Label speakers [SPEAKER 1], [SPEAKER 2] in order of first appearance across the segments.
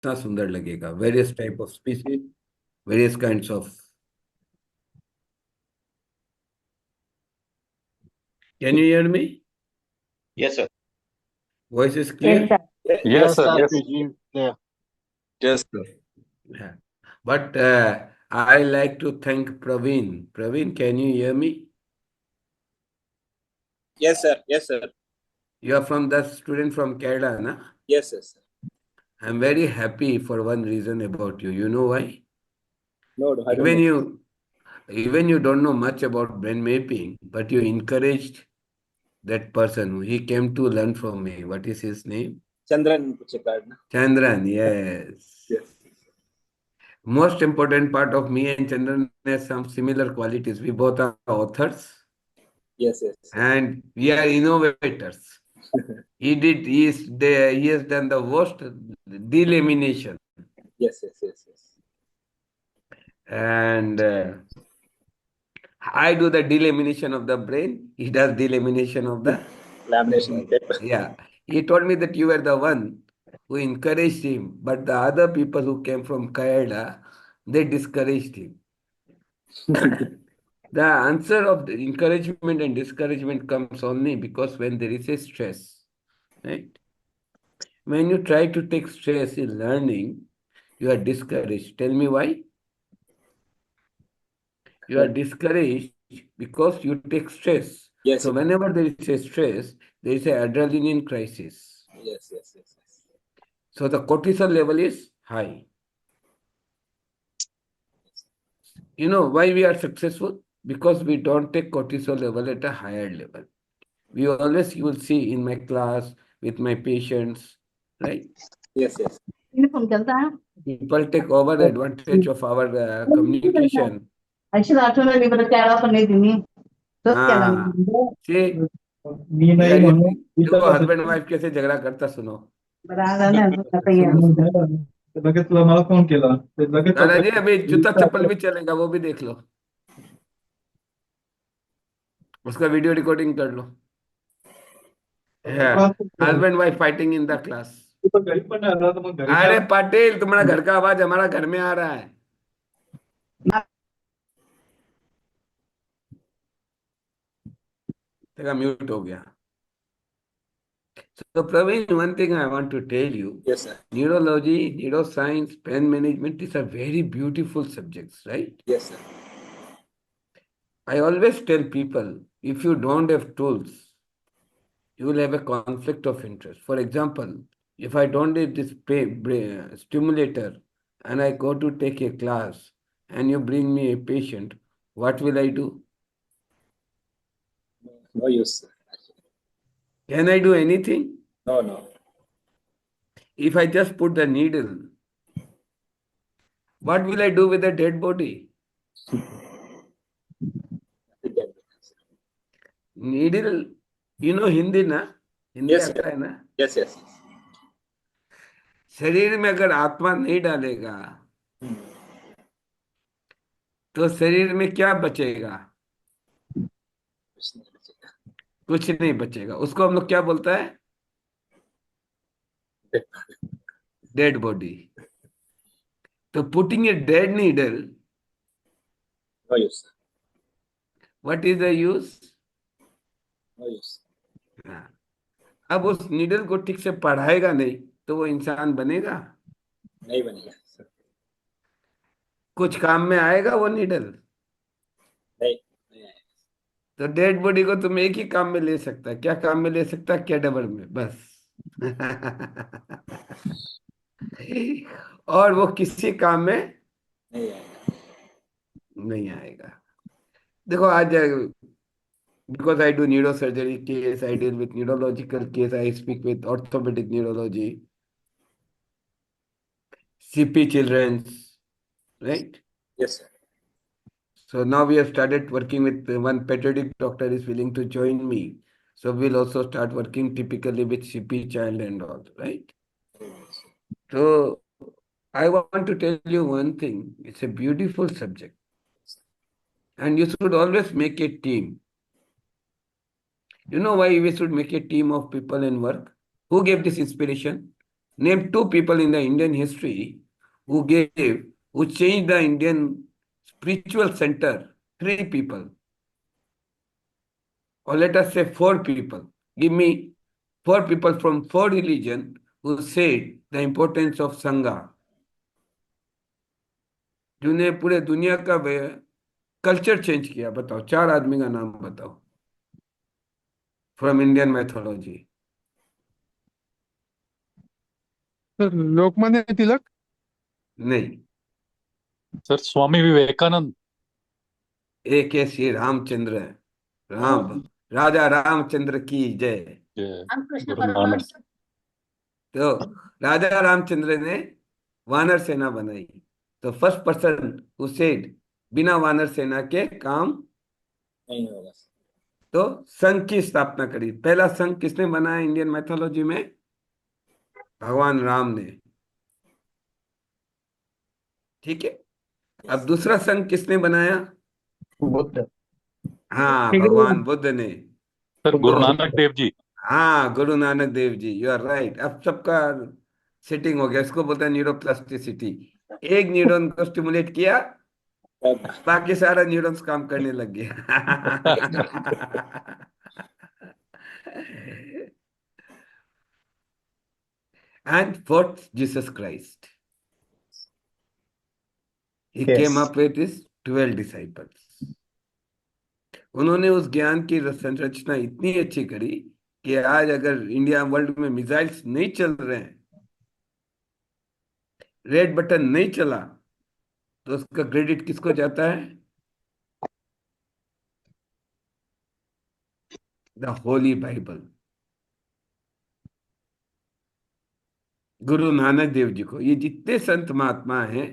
[SPEAKER 1] कितना सुंदर लगेगा. Various type of species, various kinds of. Can you hear me?
[SPEAKER 2] Yes, sir.
[SPEAKER 1] Voice is
[SPEAKER 3] Yes,
[SPEAKER 1] clear?
[SPEAKER 3] sir.
[SPEAKER 2] Yes, sir.
[SPEAKER 4] sir,
[SPEAKER 2] Yes.
[SPEAKER 4] PG. Yeah.
[SPEAKER 2] Yes, sir.
[SPEAKER 1] Yeah. But I like to thank Praveen. Praveen, can you hear me?
[SPEAKER 5] Yes, sir. Yes, sir.
[SPEAKER 1] You are from the student from Kerala, na?
[SPEAKER 5] Yes, yes, sir.
[SPEAKER 1] I'm very happy for one reason about you. You know why?
[SPEAKER 5] No, no, I don't
[SPEAKER 1] Even
[SPEAKER 5] know.
[SPEAKER 1] you, even you don't know much about brain mapping, but you encouraged that person. He came to learn from me. What is his name?
[SPEAKER 5] Chandran Puchekad, na?
[SPEAKER 1] Chandran, yes.
[SPEAKER 5] Yes.
[SPEAKER 1] Most important part of me and Chandran has some similar qualities. We both are authors
[SPEAKER 5] Yes, yes, sir.
[SPEAKER 1] and we are innovators. He has done the worst delamination.
[SPEAKER 5] Yes, yes, yes, yes.
[SPEAKER 1] And I do the delamination of the brain. He does delamination of the.
[SPEAKER 5] Lamination paper.
[SPEAKER 1] Yeah. He told me that you were the one who encouraged him, but the other people who came from Kerala, they discouraged him. The answer of the encouragement and discouragement comes only because when there is a stress, right? When you try to take stress in learning, you are discouraged. Tell me why? You are discouraged because you take stress.
[SPEAKER 5] Yes,
[SPEAKER 1] So
[SPEAKER 5] sir.
[SPEAKER 1] whenever there is a stress, there is an adrenaline crisis.
[SPEAKER 5] Yes, yes, yes, yes.
[SPEAKER 1] So the cortisol level is high. You know why we are successful? Because we don't take cortisol level at a higher level. We always, you will see in my class with my patients, right?
[SPEAKER 5] Yes, yes.
[SPEAKER 3] Uniform चलता है.
[SPEAKER 1] People take over advantage of our communication.
[SPEAKER 3] ऐसे आठवण मी बरं त्याला पण नाही दिली. तो केला
[SPEAKER 1] हाँ,
[SPEAKER 3] मी.
[SPEAKER 1] see,
[SPEAKER 4] मी नाही म्हणून
[SPEAKER 1] देखो
[SPEAKER 4] विचारलं
[SPEAKER 1] हस्बैंड वाइफ कैसे झगड़ा करता सुनो.
[SPEAKER 3] बरं आला ना आता ये.
[SPEAKER 4] तर लगेच तुला मला फोन केला ते लगेच
[SPEAKER 1] दादाजी अभी जूता चप्पल भी चलेगा, वो भी देख लो. उसका वीडियो रिकॉर्डिंग कर लो. Husband wife fighting in the class.
[SPEAKER 4] तू पण घरी पण नाही आला तर मग घरी
[SPEAKER 1] अरे
[SPEAKER 4] काय
[SPEAKER 1] पाटिल, तुम्हारा घर का आवाज हमारा घर में आ रहा है. तेरा म्यूट हो गया. So Praveen, one thing I want to tell you,
[SPEAKER 5] Yes, sir.
[SPEAKER 1] neurology, neuroscience, pain management, these are very beautiful subjects, right?
[SPEAKER 5] Yes, sir.
[SPEAKER 1] I always tell people, if you don't have tools, you will have a conflict of interest. For example, if I don't have this stimulator and I go to take a class and you bring me a patient, what will I do?
[SPEAKER 5] No use, sir.
[SPEAKER 1] Can I do anything?
[SPEAKER 5] No, no.
[SPEAKER 1] If I just put the needle, what will I do with the dead body? Needle, you know Hindi na? Hindi
[SPEAKER 5] Yes,
[SPEAKER 1] आता
[SPEAKER 5] sir.
[SPEAKER 1] है ना?
[SPEAKER 5] Yes, yes.
[SPEAKER 1] शरीर में अगर आत्मा नहीं डालेगा तो शरीर में क्या बचेगा?
[SPEAKER 5] कुछ नहीं बचेगा.
[SPEAKER 1] कुछ नहीं बचेगा. उसको हम लोग क्या बोलता है? Dead body. तो putting a dead needle,
[SPEAKER 5] No use, sir.
[SPEAKER 1] What is the use?
[SPEAKER 5] No use.
[SPEAKER 1] अब उस नीडल को ठीक से पढ़ाएगा नहीं तो वो इंसान बनेगा?
[SPEAKER 5] नहीं बनेगा, sir.
[SPEAKER 1] कुछ काम में आएगा वो नीडल?
[SPEAKER 5] नहीं, नहीं आएगा.
[SPEAKER 1] तो डेड बॉडी को तुम एक ही काम में ले सकता है. क्या काम में ले सकता है? कैडेवर में, बस. और वो किसी काम में
[SPEAKER 5] नहीं आएगा.
[SPEAKER 1] नहीं आएगा. देखो आज, because I do neurosurgery case, I deal with neurological case, I speak with orthopedic neurology, CP children's, right?
[SPEAKER 5] Yes, sir.
[SPEAKER 1] So now we have started working with one pediatric doctor is willing to join me. So we'll also start working typically with CP child and all, right? So I want to tell you one thing. It's a beautiful subject. And you should always make a team. You know why we should make a team of people and work? Who gave this inspiration? Name two people in the Indian history who changed the Indian spiritual center. Three people. Or let us say four people. Give me four people from four religion who said the importance of Sangha. जिन्हें पूरे दुनिया का culture change किया, बताओ, चार आदमी का नाम बताओ from Indian mythology.
[SPEAKER 6] Sir Lokmanya Tilak.
[SPEAKER 1] नहीं,
[SPEAKER 2] सर स्वामी विवेकानंद।
[SPEAKER 1] एक है श्री रामचंद्र है। राम, राजा रामचंद्र की जय।
[SPEAKER 3] हम कृष्ण
[SPEAKER 2] गुरु नानक।
[SPEAKER 3] परमहंस।
[SPEAKER 1] तो राजा रामचंद्र ने वानर सेना बनाई। तो फर्स्ट पर्सन हु सेड बिना वानर सेना के काम
[SPEAKER 5] नहीं होगा सर।
[SPEAKER 1] तो संघ की स्थापना करी। पहला संघ किसने बनाया इंडियन मैथोलॉजी में? भगवान राम ने। ठीक है। अब दूसरा संघ किसने बनाया?
[SPEAKER 4] बुद्ध।
[SPEAKER 1] हाँ,
[SPEAKER 6] ठीक है।
[SPEAKER 1] भगवान बुद्ध ने।
[SPEAKER 2] सर गुरु नानक देव जी।
[SPEAKER 1] हाँ, Guru Nanak Dev ji, you are right. अब सबका सेटिंग हो गया। इसको बोलते हैं न्यूरोप्लास्टिसिटी। एक न्यूरॉन को स्टिमुलेट किया, बाकी सारा न्यूरॉन्स काम करने लग गया। And fourth, Jesus Christ. He came up with his 12 disciples. उन्होंने उस ज्ञान की संरचना इतनी अच्छी करी कि आज अगर इंडिया वर्ल्ड में मिसाइल्स नहीं चल रहे हैं, रेड बटन नहीं चला, तो उसका क्रेडिट किसको जाता है? द होली बाइबल, गुरु नानक देव जी को। ये जितने संत महात्मा हैं,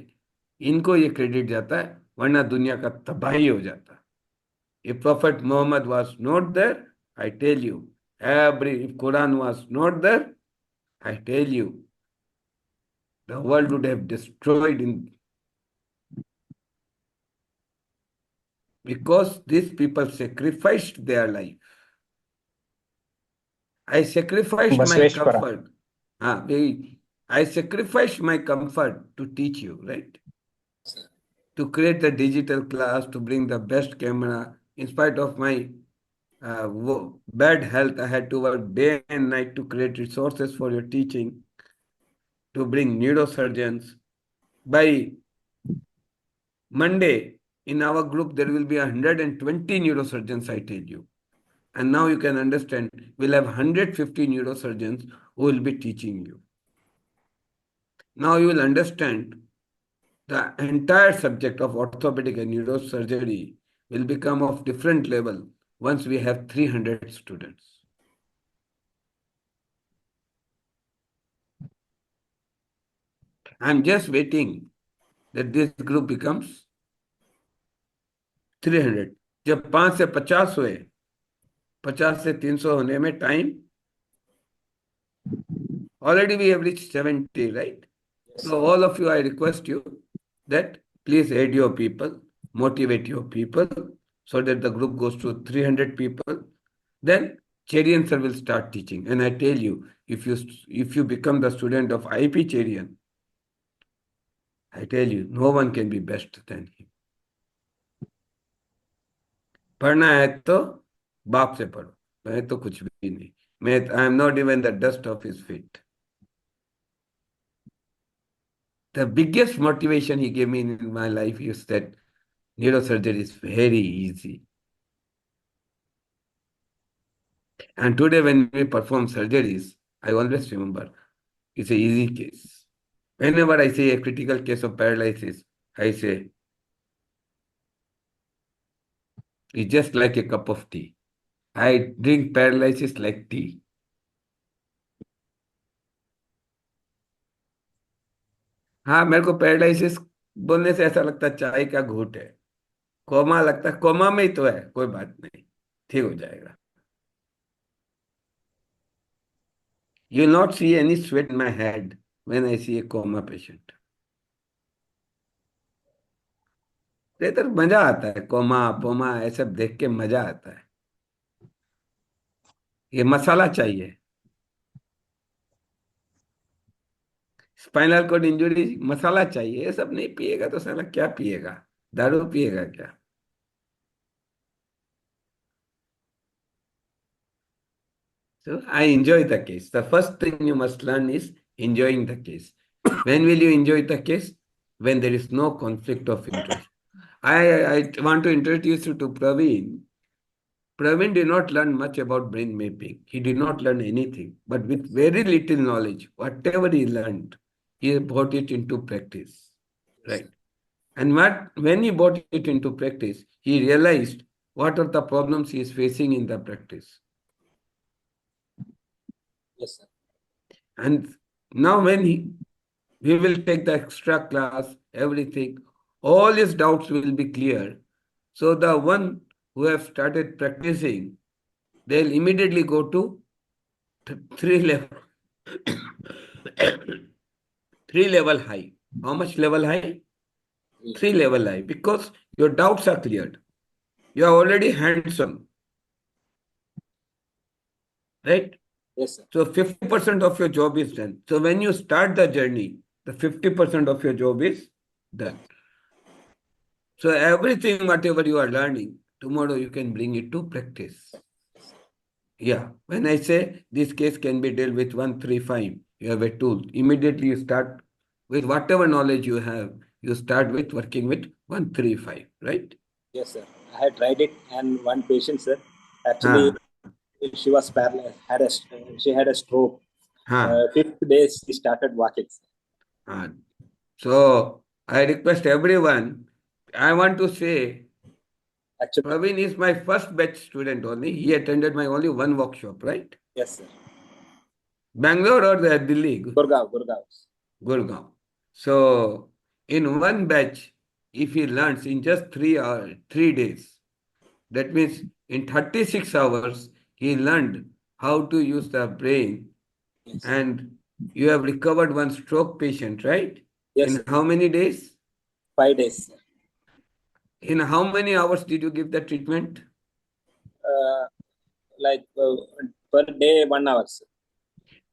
[SPEAKER 1] इनको ये क्रेडिट जाता है, वरना दुनिया का तबाही हो जाता। If Prophet Muhammad was not there, I tell you, if Quran was not there, I tell you, the world would have destroyed because these people sacrificed their life. I sacrificed my comfort. I sacrificed my comfort to teach you, right? To create the digital class, to bring the best camera. In spite of my bad health, I had to work day and night to create resources for your teaching, to bring neurosurgeons. By Monday, in our group, there will be 120 neurosurgeons, I tell you. And now you can understand, we'll have 150 neurosurgeons who will be teaching you. Now you will understand the entire subject of orthopedic and neurosurgery will become of different level once we have 300 students. I'm just waiting that this group becomes 300. जब 5 से 50 हुए, 50 से 300 होने में time, already we have reached 70, right? So all of you, I request you that please aid your people, motivate your people, so that the group goes to 300 people. Then Cherian sir will start teaching. And I tell you, if you become the student of IP Cherian, I tell you, no one can be best than him. पढ़ना है तो बाप से पढ़ो, मैं तो कुछ भी नहीं, मैं I am not even the dust of his feet. The biggest motivation he gave me in my life is that neurosurgery is very easy. And today when we perform surgeries, I always remember, it's an easy case. Whenever I see a critical case of paralysis, I say, it's just like a cup of tea. I drink paralysis like tea. हाँ, मेरे को paralysis बोलने से ऐसा लगता है चाय का घूंट है। कोमा लगता है, कोमा में ही तो है, कोई बात नहीं, ठीक हो जाएगा। You will not see any sweat in my head when I see a coma patient. तो मजा आता है, कोमा पोमा ऐसे देख के मजा आता है। ये मसाला चाहिए। स्पाइनल कॉर्ड इंजरी मसाला चाहिए, ये सब नहीं पिएगा तो साला क्या पिएगा, दारू पिएगा क्या? So I enjoy the case. The first thing you must learn is enjoying the case. When will you enjoy the case? When there is no conflict of interest. I want to introduce you to Praveen. Praveen did not learn much about brain mapping. He did not learn anything, but with very little knowledge, whatever he learned, he brought it into practice. Right. And when he brought it into practice, he realized what are the problems he is facing in the practice.
[SPEAKER 5] Yes, sir.
[SPEAKER 1] And now when we will take the extra class, everything, all his doubts will be clear. So the one who have started practicing, they'll immediately go to three level, three level high. How much level high? Three level high, because your doubts are cleared. You are already hands-on, right?
[SPEAKER 5] Yes, sir.
[SPEAKER 1] So 50% of your job is done. So when you start the journey, the 50% of your job is done. So everything, whatever you are learning, tomorrow you can bring it to practice. Yeah. When I say this case can be dealt with 135, you have a tool. Immediately you start with whatever knowledge you have, you start with working with 135, right?
[SPEAKER 5] Yes, sir. I had tried it, and one patient, sir, actually, she was paralyzed. She had a stroke. Fifth day, she started walking.
[SPEAKER 1] So I request everyone, I want to say,
[SPEAKER 5] Actually,
[SPEAKER 1] Praveen is my first batch student only. He attended my only one workshop, right?
[SPEAKER 5] yes, sir.
[SPEAKER 1] Bangalore or Delhi?
[SPEAKER 5] Gurgaon.
[SPEAKER 1] Gurgaon. So in one batch, if he learns in just 3 hours, 3 days, that means in 36 hours, he learned how to use the brain,
[SPEAKER 5] Yes,
[SPEAKER 1] and you have recovered one stroke patient, right?
[SPEAKER 5] yes,
[SPEAKER 1] In
[SPEAKER 5] sir.
[SPEAKER 1] how many days?
[SPEAKER 5] 5 days, sir.
[SPEAKER 1] In how many hours did you give the treatment?
[SPEAKER 5] Like per day, 1 hour, sir.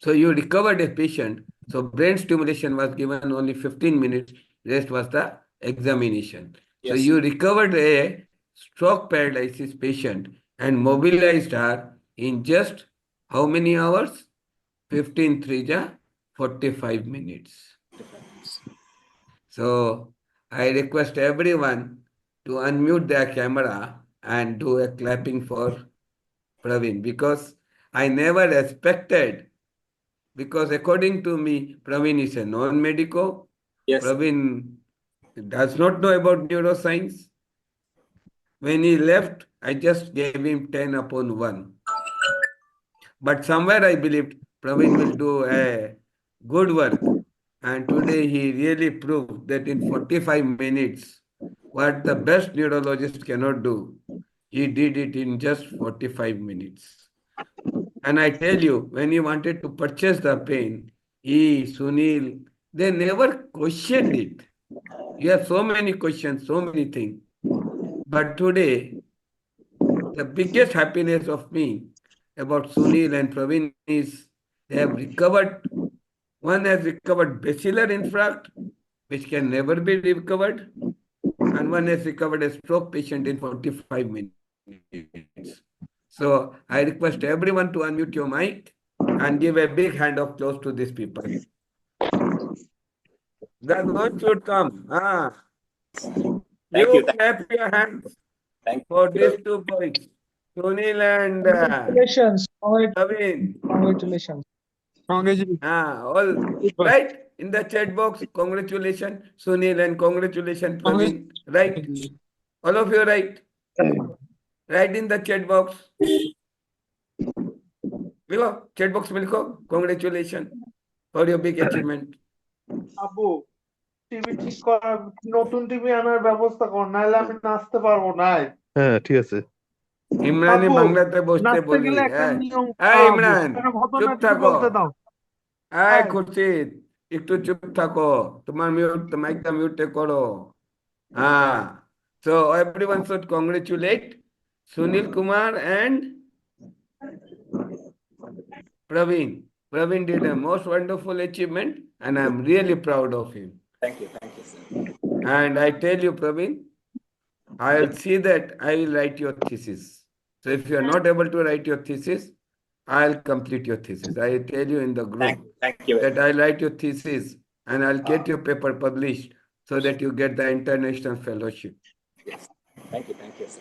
[SPEAKER 1] So you recovered a patient. So brain stimulation was given only 15 minutes. Rest was the examination. So
[SPEAKER 5] Yes,
[SPEAKER 1] you recovered a stroke paralysis patient and mobilized her in just how many hours? 15 3 ja 45 minutes. So I request everyone to unmute their camera and do a clapping for Praveen, because I never expected, because according to me, Praveen is a non-medico.
[SPEAKER 5] Yes, sir.
[SPEAKER 1] Praveen does not know about neuroscience. When he left, I just gave him 10 upon 1. But somewhere I believed Praveen will do a good work. And today he really proved that in 45 minutes, what the best neurologist cannot do, he did it in just 45 minutes. And I tell you, when he wanted to purchase the pen, Sunil, they never questioned it. You have so many questions, so many things. But today, the biggest happiness of me about Sunil and Praveen is they have recovered. One has recovered basilar infarct, which can never be recovered, and one has recovered a stroke patient in 45 minutes. So I request everyone to unmute your mic and give a big hand of applause to these people. The note should come.
[SPEAKER 5] Thank
[SPEAKER 1] You
[SPEAKER 5] you.
[SPEAKER 1] clap your hands
[SPEAKER 5] Thank
[SPEAKER 1] for
[SPEAKER 5] you.
[SPEAKER 1] these 2 points. Sunil and
[SPEAKER 6] Congratulations.
[SPEAKER 1] Praveen.
[SPEAKER 6] Congratulations. Congratulations.
[SPEAKER 1] All right in the chat box. Congratulations, Sunil, and congratulations, Praveen. Right? All of you right? Write in the chat box. लिखो chat box में लिखो congratulations for your big achievement.
[SPEAKER 7] আব্বু TV ঠিক করার নতুন TV আনার ব্যবস্থা কর, নাহলে আমি নাচতে পারবো নাই।
[SPEAKER 6] হ্যাঁ ঠিক আছে।
[SPEAKER 1] ইমরানি
[SPEAKER 7] আব্বু,
[SPEAKER 1] বাংলাতে বসতে
[SPEAKER 7] নাচতে
[SPEAKER 1] বলি।
[SPEAKER 7] গেলে একটা নিয়ম
[SPEAKER 1] এই
[SPEAKER 7] আব্বু,
[SPEAKER 1] ইমরান
[SPEAKER 7] একটা ঘটনা
[SPEAKER 1] চুপ
[SPEAKER 7] একটু
[SPEAKER 1] থাকো।
[SPEAKER 7] বলতে দাও।
[SPEAKER 1] এই
[SPEAKER 7] এই,
[SPEAKER 1] খুরশিদ একটু চুপ থাকো, তোমার মাইকটা মিউটে করো। হ্যাঁ, so everyone should congratulate Sunil Kumar and Praveen Praveen did a most wonderful achievement, and I'm really proud of him.
[SPEAKER 5] Thank you, sir.
[SPEAKER 1] And I tell you, Praveen, I'll see that I will write your thesis. So if you are not able to write your thesis, I'll complete your thesis. I tell you in the group
[SPEAKER 5] Thank you.
[SPEAKER 1] that I'll write your thesis and I'll get your paper published so that you get the international fellowship.
[SPEAKER 5] Yes. Thank you, sir.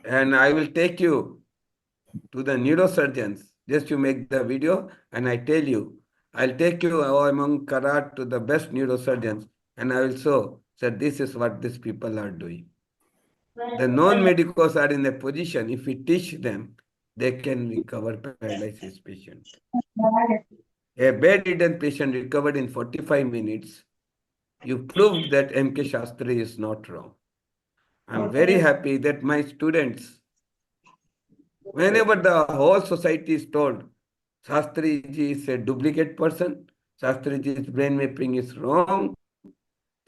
[SPEAKER 1] And I will take you to the neurosurgeons just to make the video. And I tell you, I'll take you among Karat to the best neurosurgeons and I will show that this is what these people are doing. The non-medicos are in a position, if we teach them, they can recover paralysis patient. A bedridden patient recovered in 45 minutes. You proved that M.K. Shastri is not wrong. I'm very happy that my students, whenever the whole society is told Shastri ji is a duplicate person, Shastri ji's brain mapping is wrong,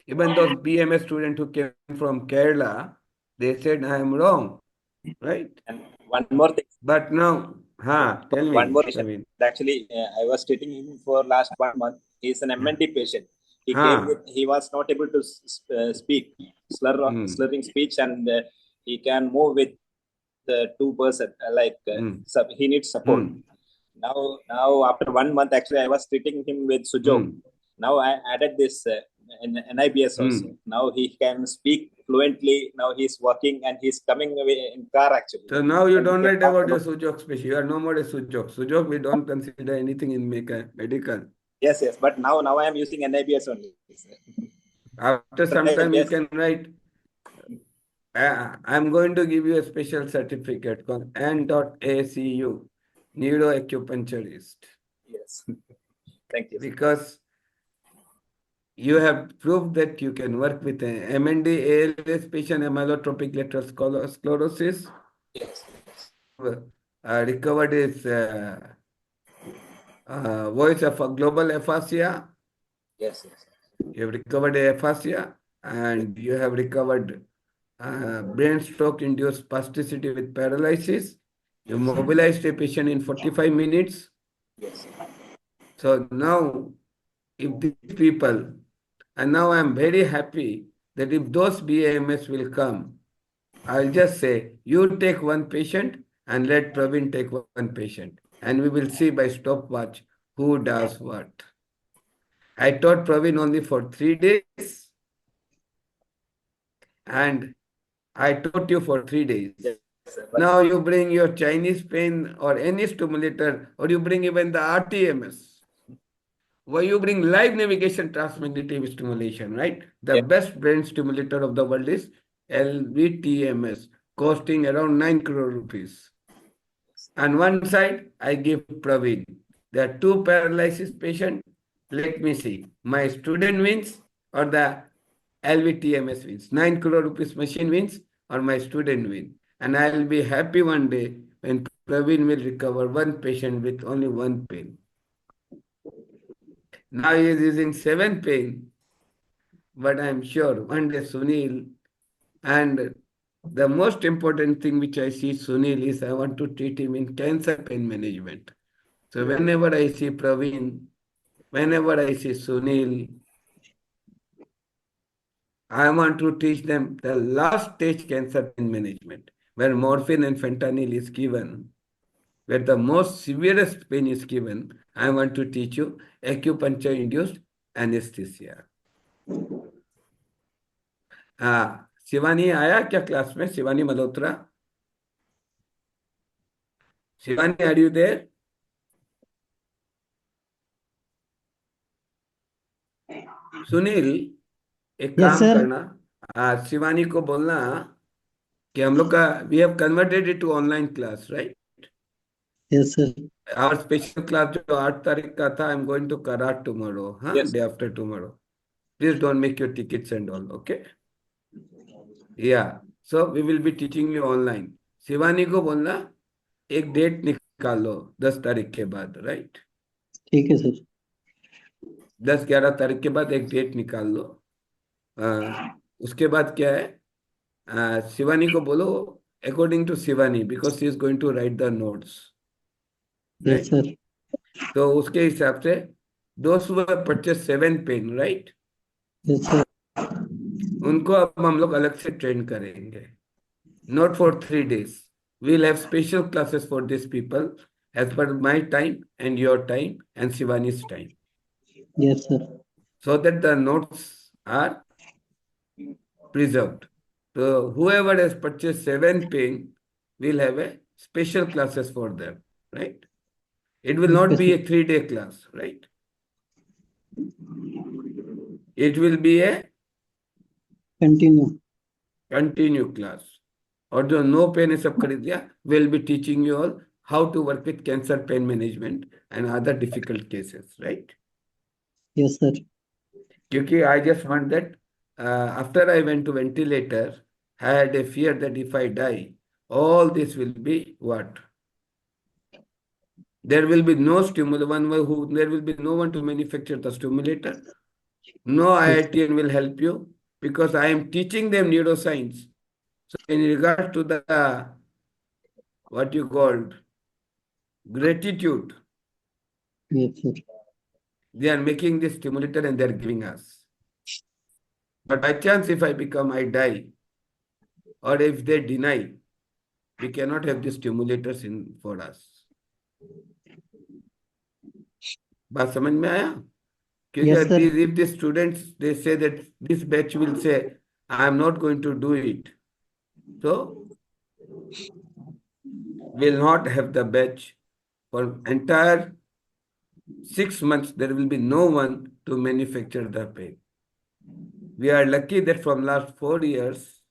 [SPEAKER 1] even those BMS students who came from Kerala, they said I am wrong, right?
[SPEAKER 5] And one more thing.
[SPEAKER 1] But now, tell me.
[SPEAKER 5] One more patient. Actually, I was treating him for last 1 month. He is an MND patient. He came with, he was not able to speak, slurring speech, and he can move with the 2 person. He needs support. Now after 1 month, actually, I was treating him with Sujok. Now I added this NIBS also. Now he can speak fluently. Now he's working and he's coming away in car actually.
[SPEAKER 1] So now you don't write about your Sujok speech. You are no more a Sujok. Sujok, we don't consider anything in medical.
[SPEAKER 5] Yes. But now I am using NIBS only.
[SPEAKER 1] After some time you can write. I'm going to give you a special certificate called N.ACU, neuroacupuncturist.
[SPEAKER 5] Yes. Thank you.
[SPEAKER 1] Because you have proved that you can work with an MND, ALS patient, amyotrophic lateral sclerosis.
[SPEAKER 5] Yes.
[SPEAKER 1] Recovered his voice of a global aphasia.
[SPEAKER 5] Yes.
[SPEAKER 1] You have recovered aphasia and you have recovered brain stroke induced spasticity with paralysis. You mobilized a patient in 45 minutes.
[SPEAKER 5] Yes.
[SPEAKER 1] So now, if these people, and now I'm very happy that if those BAMS will come, I'll just say, you take 1 patient and let Praveen take 1 patient. And we will see by stopwatch who does what. I taught Praveen only for 3 days. And I taught you for 3 days.
[SPEAKER 5] Yes,
[SPEAKER 1] now you bring your Chinese pain or any stimulator, or you bring even the RTMS. Why you bring live navigation transmagnetic stimulation, right? The best brain stimulator of the world is LVTMS, costing around 9 crore rupees. On one side, I give Praveen. There are 2 paralysis patients. Let me see. My student wins or the LVTMS wins. 9 crore rupees machine wins or my student wins. And I will be happy one day when Praveen will recover 1 patient with only 1 pain. Now he is using 7 pain, but I am sure one day Sunil, and the most important thing which I see Sunil is I want to treat him in cancer pain management. So whenever I see Praveen, whenever I see Sunil, I want to teach them the last stage cancer pain management, where morphine and fentanyl is given, where the most severest pain is given. I want to teach you acupuncture-induced anesthesia. Shivani आया क्या class में? Shivani Malhotra? Shivani, are you there? Sunil, एक काम करना, शिवानी को बोलना कि हम लोग का we have converted it to online class, right?
[SPEAKER 8] Yes, sir.
[SPEAKER 1] Our special class जो 8 तारीख का था, I'm going to Karat tomorrow,
[SPEAKER 5] Yes.
[SPEAKER 1] Day after tomorrow. Please don't make your tickets and all, okay? Yeah. So we will be teaching you online. Shivani को बोलना एक date निकाल लो 10 तारीख के बाद, right?
[SPEAKER 8] ठीक है सर.
[SPEAKER 1] 10-11 तारीख के बाद एक डेट निकाल लो. उसके बाद क्या है, शिवानी को बोलो according to Shivani, because she is going to write the notes.
[SPEAKER 8] Yes, sir.
[SPEAKER 1] तो उसके हिसाब से those who have purchased 7 pen, right?
[SPEAKER 8] Yes, sir.
[SPEAKER 1] उनको अब हम लोग अलग से ट्रेन करेंगे. Not for 3 days. We'll have special classes for these people as per my time and your time and Shivani's time,
[SPEAKER 8] Yes, sir.
[SPEAKER 1] so that the notes are preserved. So whoever has purchased 7 pen will have a special classes for them, right? It will not
[SPEAKER 8] Okay,
[SPEAKER 1] be
[SPEAKER 8] sir.
[SPEAKER 1] a 3-day class, right? It will be a
[SPEAKER 8] Continue.
[SPEAKER 1] continue class. और जो no pain ये सब खरीद लिया, we'll be teaching you all how to work with cancer pain management and other difficult cases, right?
[SPEAKER 8] Yes, sir.
[SPEAKER 1] क्योंकि I just want that after I went to ventilator, I had a fear that if I die, all this will be what? There will be no stimulator, there will be no one to manufacture the stimulator. No IITN will help you because I am teaching them neuroscience. So in regard to the, what you called, gratitude,
[SPEAKER 8] Yes, sir.
[SPEAKER 1] they are making this stimulator and they are giving us. But by chance, if I die, or if they deny, we cannot have the stimulators in for us. बात समझ में आया? क्योंकि
[SPEAKER 8] Yes, sir.
[SPEAKER 1] if the students, they say that this batch will say, I am not going to do it. So, will not have the batch for entire 6 months. There will be no one to manufacture the pen. We are lucky that from last 4 years,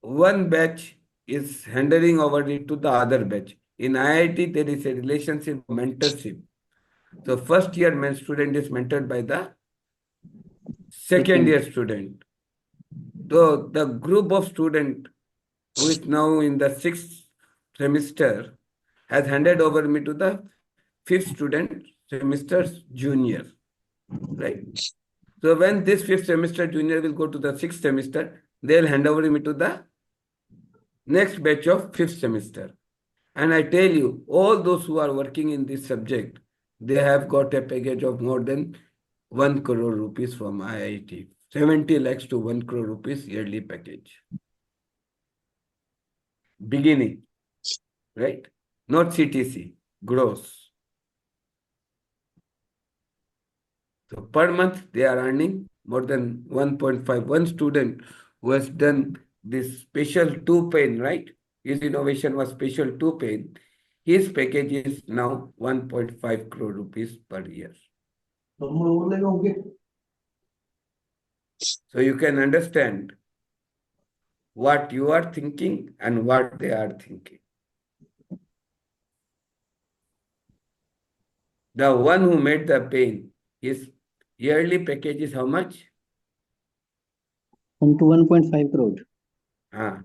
[SPEAKER 1] one batch is handing over it to the other batch. In IIT, there is a relationship mentorship. So first year student is mentored by the second year student. So the group of student who is now in the 6th semester has handed over me to the 5th student semester's junior, right? So when this 5th semester junior will go to the 6th semester, they'll hand over me to the next batch of 5th semester. And I tell you, all those who are working in this subject, they have got a package of more than 1 crore rupees from IIT. 70 lakhs to 1 crore rupees yearly package. Beginning, right? Not CTC, gross. So per month, they are earning more than 1.5. One student who has done this special 2 pen, right? His innovation was special 2 pen. His package is now 1.5 crore rupees per year. So you can understand what you are thinking and what they are thinking. The one who made the pen, his yearly package is how much?
[SPEAKER 8] 1 to 1.5 crore.
[SPEAKER 1] हाँ,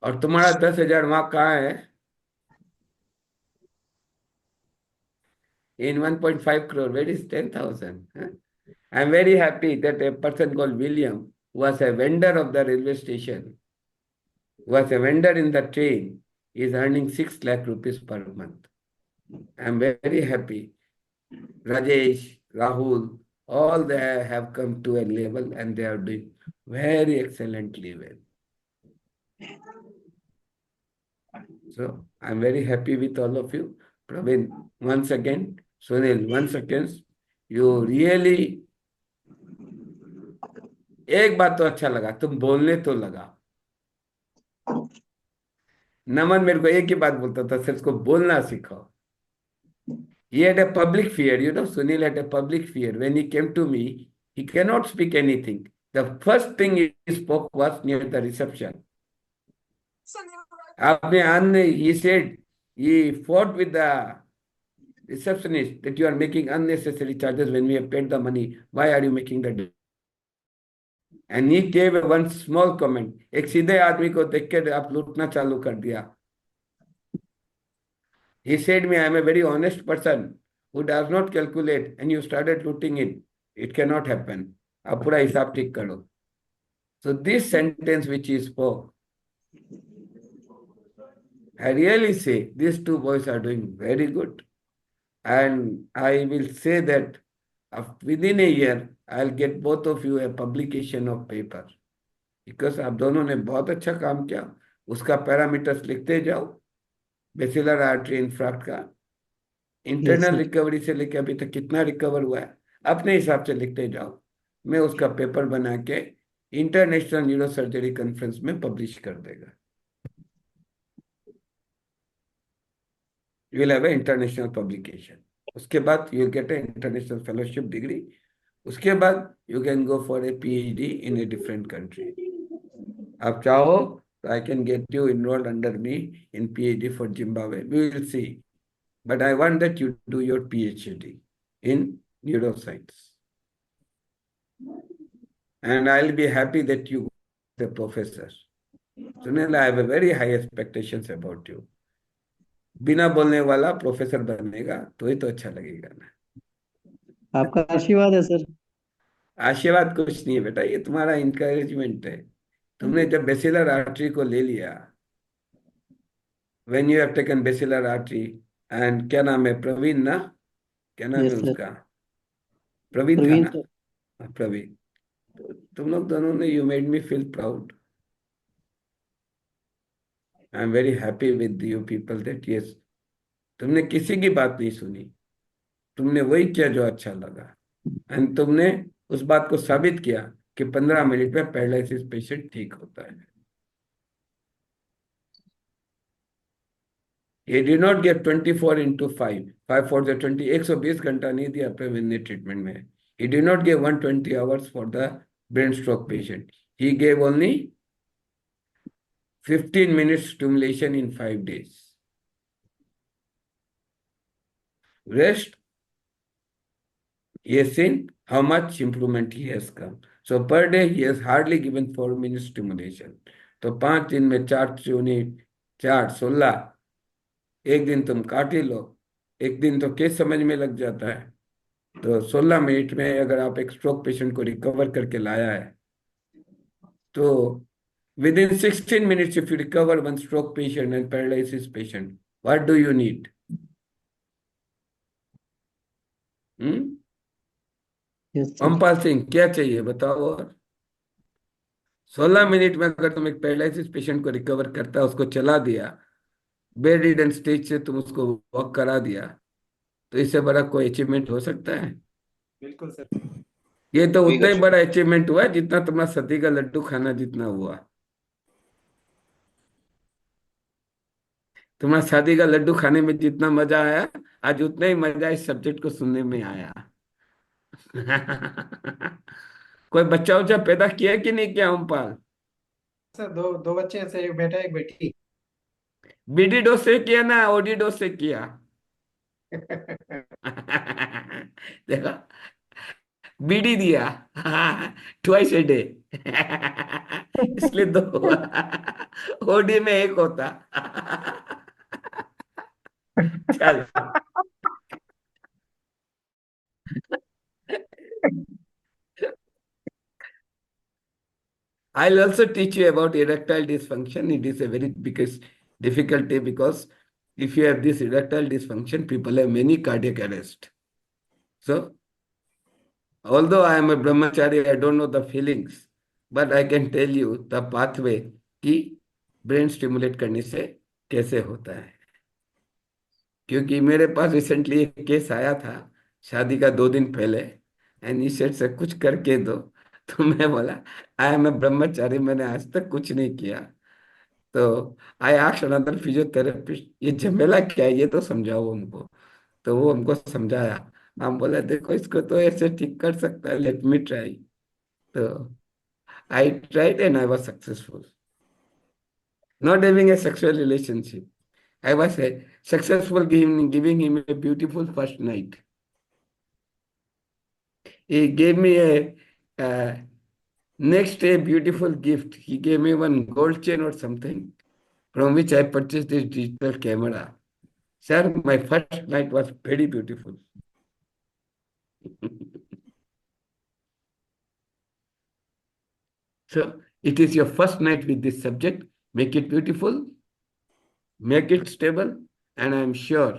[SPEAKER 1] और तुम्हारा 10,000 वहां कहाँ है? In 1.5 crore, where is 10,000? I'm very happy that a person called William, who was a vendor of the railway station, was a vendor in the train, is earning 6 lakh rupees per month. I'm very happy. Rajesh, Rahul, all they have come to a level and they are doing very excellently well. So I'm very happy with all of you. Praveen, once again, Sunil, once again, you really, एक बात तो अच्छा लगा, तुम बोलने तो लगा. नमन मेरे को एक ही बात बोलता था, सिर्फ को बोलना सीखो. He had a public fear, Sunil had a public fear. When he came to me, he cannot speak anything. The first thing he spoke was near the reception. He said, he fought with the receptionist that you are making unnecessary charges when we have paid the money. Why are you making the? And he gave one small comment. एक सीधे आदमी को देख के आप लूटना चालू कर दिया. He said me, I am a very honest person who does not calculate and you started looting it. It cannot happen. आप पूरा हिसाब ठीक करो. So this sentence which he spoke, I really say these two boys are doing very good. and I will say that within a year, I'll get both of you a publication of paper. Because आप दोनों ने बहुत अच्छा काम किया, उसका parameters लिखते जाओ, बेसिलर आर्टरी इन्फ्राक्ट का इंटरनल
[SPEAKER 8] sir.
[SPEAKER 1] रिकवरी से लेके अभी तक कितना रिकवर हुआ है अपने हिसाब से लिखते जाओ। मैं उसका पेपर बना के इंटरनेशनल न्यूरो सर्जरी कॉन्फ्रेंस में पब्लिश कर देगा। You will have a international publication. उसके बाद you get a international fellowship degree. उसके बाद you can go for a PhD in a different country. आप चाहो तो I can get you enrolled under me in PhD for Zimbabwe. We will see, but I want that you do your PhD in neuroscience. And I'll be happy that you the professor. Sunil, I have a very high expectations about you. बिना बोलने वाला professor बनेगा तो ही तो अच्छा लगेगा ना।
[SPEAKER 8] आपका आशीर्वाद है सर।
[SPEAKER 1] आशीर्वाद कुछ नहीं है बेटा, ये तुम्हारा इंकरेजमेंट है। तुमने जब बेसिलर आर्टरी को ले लिया, when you have taken basilar artery and क्या नाम है, प्रवीण ना, क्या नाम है
[SPEAKER 8] Yes, sir.
[SPEAKER 1] उसका, प्रवीण था
[SPEAKER 8] प्रवीण
[SPEAKER 1] ना,
[SPEAKER 8] सर।
[SPEAKER 1] प्रवीण। तो तुम लोग दोनों ने, you made me feel proud. I am very happy with you people that yes, तुमने किसी की बात नहीं सुनी, तुमने वही किया जो अच्छा लगा, एंड तुमने उस बात को साबित किया कि 15 मिनट में पैरालिसिस पेशेंट ठीक होता है। He did not get 24 into 5, 5 for the 20, 120 घंटा नहीं दिया प्रवीण ने ट्रीटमेंट में। He did not give 120 hours for the brain stroke patient. He gave only 15 minutes stimulation in 5 days. Rest, he has seen how much improvement he has come. So per day he has hardly given 4 minutes stimulation. तो 5 दिन में 4 unit 4 16, एक दिन तुम काट ही लो, एक दिन तो केस समझ में लग जाता है। तो 16 मिनट में अगर आप एक स्ट्रोक पेशेंट को रिकवर करके लाया है, तो within 16 minutes if you recover one stroke patient and paralysis patient, what do you need?
[SPEAKER 8] Yes, sir.
[SPEAKER 1] Ampal Singh, क्या चाहिए बताओ? और 16 मिनट में अगर तुम एक पैरालिसिस पेशेंट को रिकवर करता, उसको चला दिया, बेड रिडन स्टेज से तुम उसको वॉक करा दिया, तो इससे बड़ा कोई अचीवमेंट हो सकता है?
[SPEAKER 4] बिल्कुल सर।
[SPEAKER 1] ये तो उतना ही बड़ा अचीवमेंट हुआ जितना तुम्हारा सती का लड्डू खाना जितना हुआ। तुम्हारा शादी का लड्डू खाने में जितना मजा आया, आज उतना ही मजा इस सब्जेक्ट को सुनने में आया। कोई बच्चा उच्चा पैदा किया कि नहीं किया ओमपाल?
[SPEAKER 6] सर दो दो बच्चे हैं सर, एक बेटा एक बेटी।
[SPEAKER 1] BD डोज से किया ना OD डोज से किया? देखा, BD दिया ट्वाइस ए डे इसलिए 2 OD में 1 होता। चल I'll also teach you about erectile dysfunction. It is a very biggest difficulty because if you have this erectile dysfunction, people have many cardiac arrest. So, although I am a brahmachari, I don't know the feelings, but I can tell you the pathway कि brain stimulate करने से कैसे होता है। क्योंकि मेरे पास recently एक case आया था शादी का 2 दिन पहले, एंड इस से कुछ करके दो, तो मैं बोला आई एम ए ब्रह्मचारी, मैंने आज तक कुछ नहीं किया। तो आई आस्क्ड अनदर फिजियोथेरेपिस्ट, ये झमेला क्या है, ये तो समझाओ हमको। तो वो हमको समझाया। हम बोला देखो इसको तो ऐसे ठीक कर सकता है, लेट मी ट्राई। तो I tried and I was successful, not having a sexual relationship. I was successful giving him a beautiful first night. He gave me a next day beautiful gift. He gave me one gold chain or something, from which I purchased this digital camera. Sir, my first night was very beautiful. So it is your first night with this subject. Make it beautiful, make it stable, and I am sure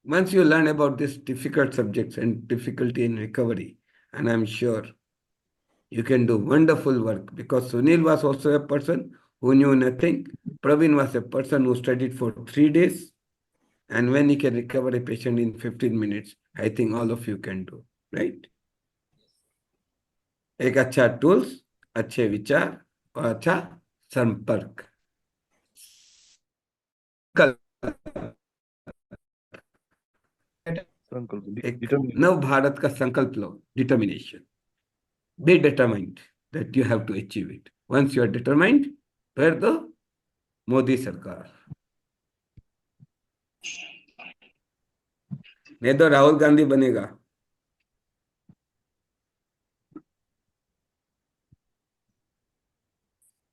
[SPEAKER 1] once you learn about these difficult subjects and difficulty in recovery, and I'm sure you can do wonderful work, because Sunil was also a person who knew nothing. Praveen was a person who studied for 3 days. And when he can recover a patient in 15 minutes, I think all of you can do, right? एक अच्छा tools, अच्छे विचार और अच्छा संपर्क। एक नव भारत का संकल्प लो, determination. Be determined that you have to achieve it. Once you are determined, फिर तो मोदी सरकार, नहीं तो राहुल गांधी बनेगा।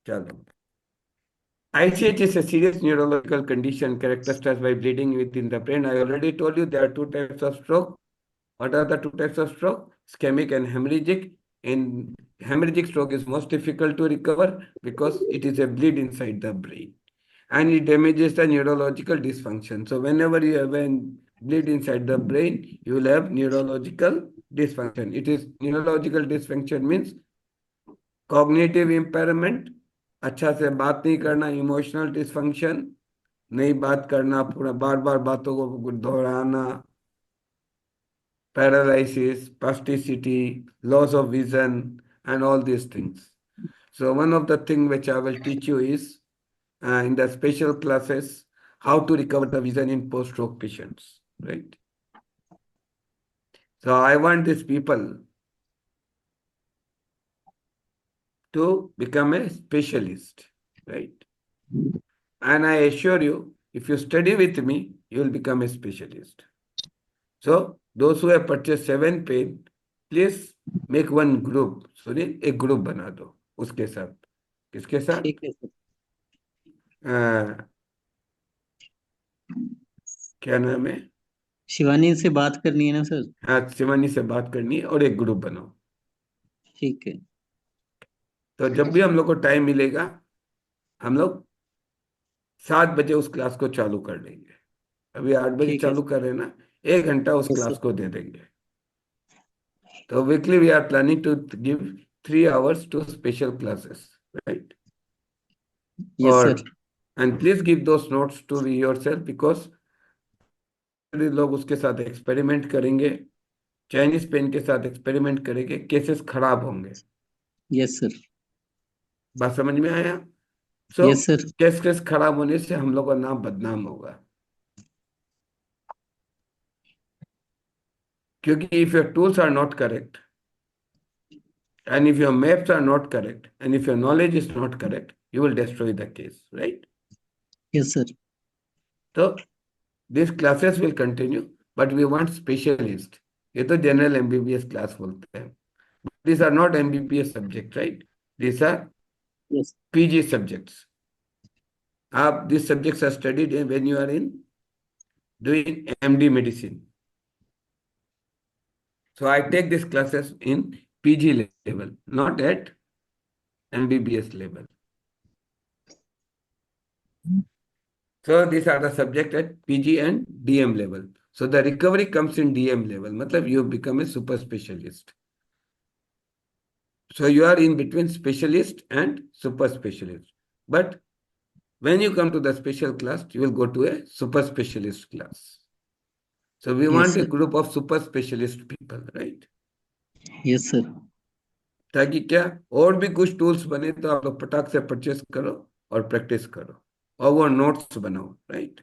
[SPEAKER 1] चलो, ICH is a serious neurological condition characterized by bleeding within the brain. I already told you there are two types of stroke. What are the two types of stroke? Ischemic and hemorrhagic. In hemorrhagic stroke is most difficult to recover because it is a bleed inside the brain and it damages the neurological dysfunction. So whenever you have a bleed inside the brain, you will have neurological dysfunction. It is neurological dysfunction means cognitive impairment, अच्छा से बात नहीं करना, emotional dysfunction, नहीं बात करना, पूरा बार बार बातों को दोहराना, paralysis, spasticity, loss of vision, and all these things. So one of the things which I will teach you is in the special classes, how to recover the vision in post-stroke patients, right? So I want these people to become a specialist, right? And I assure you, if you study with me, you will become a specialist. So those who have purchased 7 pen, please make one group. Sorry, एक group बना दो उसके साथ। किसके साथ?
[SPEAKER 8] ठीक है sir.
[SPEAKER 1] क्या नाम है?
[SPEAKER 8] शिवानी से बात करनी है ना सर?
[SPEAKER 1] हाँ, शिवानी से बात करनी है और एक ग्रुप बनाओ।
[SPEAKER 8] ठीक है।
[SPEAKER 1] तो जब भी हम लोग को टाइम मिलेगा, हम लोग 7 बजे उस क्लास को चालू कर देंगे। अभी 8 बजे
[SPEAKER 8] ठीक है
[SPEAKER 1] चालू कर रहे हैं ना, 1 घंटा उस
[SPEAKER 8] Yes,
[SPEAKER 1] क्लास
[SPEAKER 8] sir.
[SPEAKER 1] को दे देंगे। तो weekly we are planning to give 3 hours to special classes, right?
[SPEAKER 8] Yes,
[SPEAKER 1] और
[SPEAKER 8] sir.
[SPEAKER 1] and please give those notes to yourself because लोग उसके साथ एक्सपेरिमेंट करेंगे, चाइनीज पेन के साथ एक्सपेरिमेंट करेंगे, केसेस खराब होंगे।
[SPEAKER 8] Yes, sir.
[SPEAKER 1] बात समझ में आया? सो
[SPEAKER 8] Yes, sir.
[SPEAKER 1] केस खराब होने से हम लोग का नाम बदनाम होगा, क्योंकि if your tools are not correct and if your maps are not correct and if your knowledge is not correct, you will destroy the case, right?
[SPEAKER 8] Yes, sir.
[SPEAKER 1] So these classes will continue, but we want specialist. ये तो general MBBS class बोलते हैं. These are not MBBS subject, right? These are
[SPEAKER 8] Yes.
[SPEAKER 1] PG subjects. These subjects are studied when you are in doing MD medicine. So I take these classes in PG level, not at MBBS level. So these are the subjects at PG and DM level. So the recovery comes in DM level. Matlab you become a super specialist. So you are in between specialist and super specialist. But when you come to the special class, you will go to a super specialist class. So we
[SPEAKER 8] Yes,
[SPEAKER 1] want a
[SPEAKER 8] sir.
[SPEAKER 1] group of super specialist people, right?
[SPEAKER 8] Yes, sir.
[SPEAKER 1] ताकि क्या और भी कुछ tools बने तो आप लोग पटाख से परचेस करो और प्रैक्टिस करो और वो नोट्स बनाओ, राइट?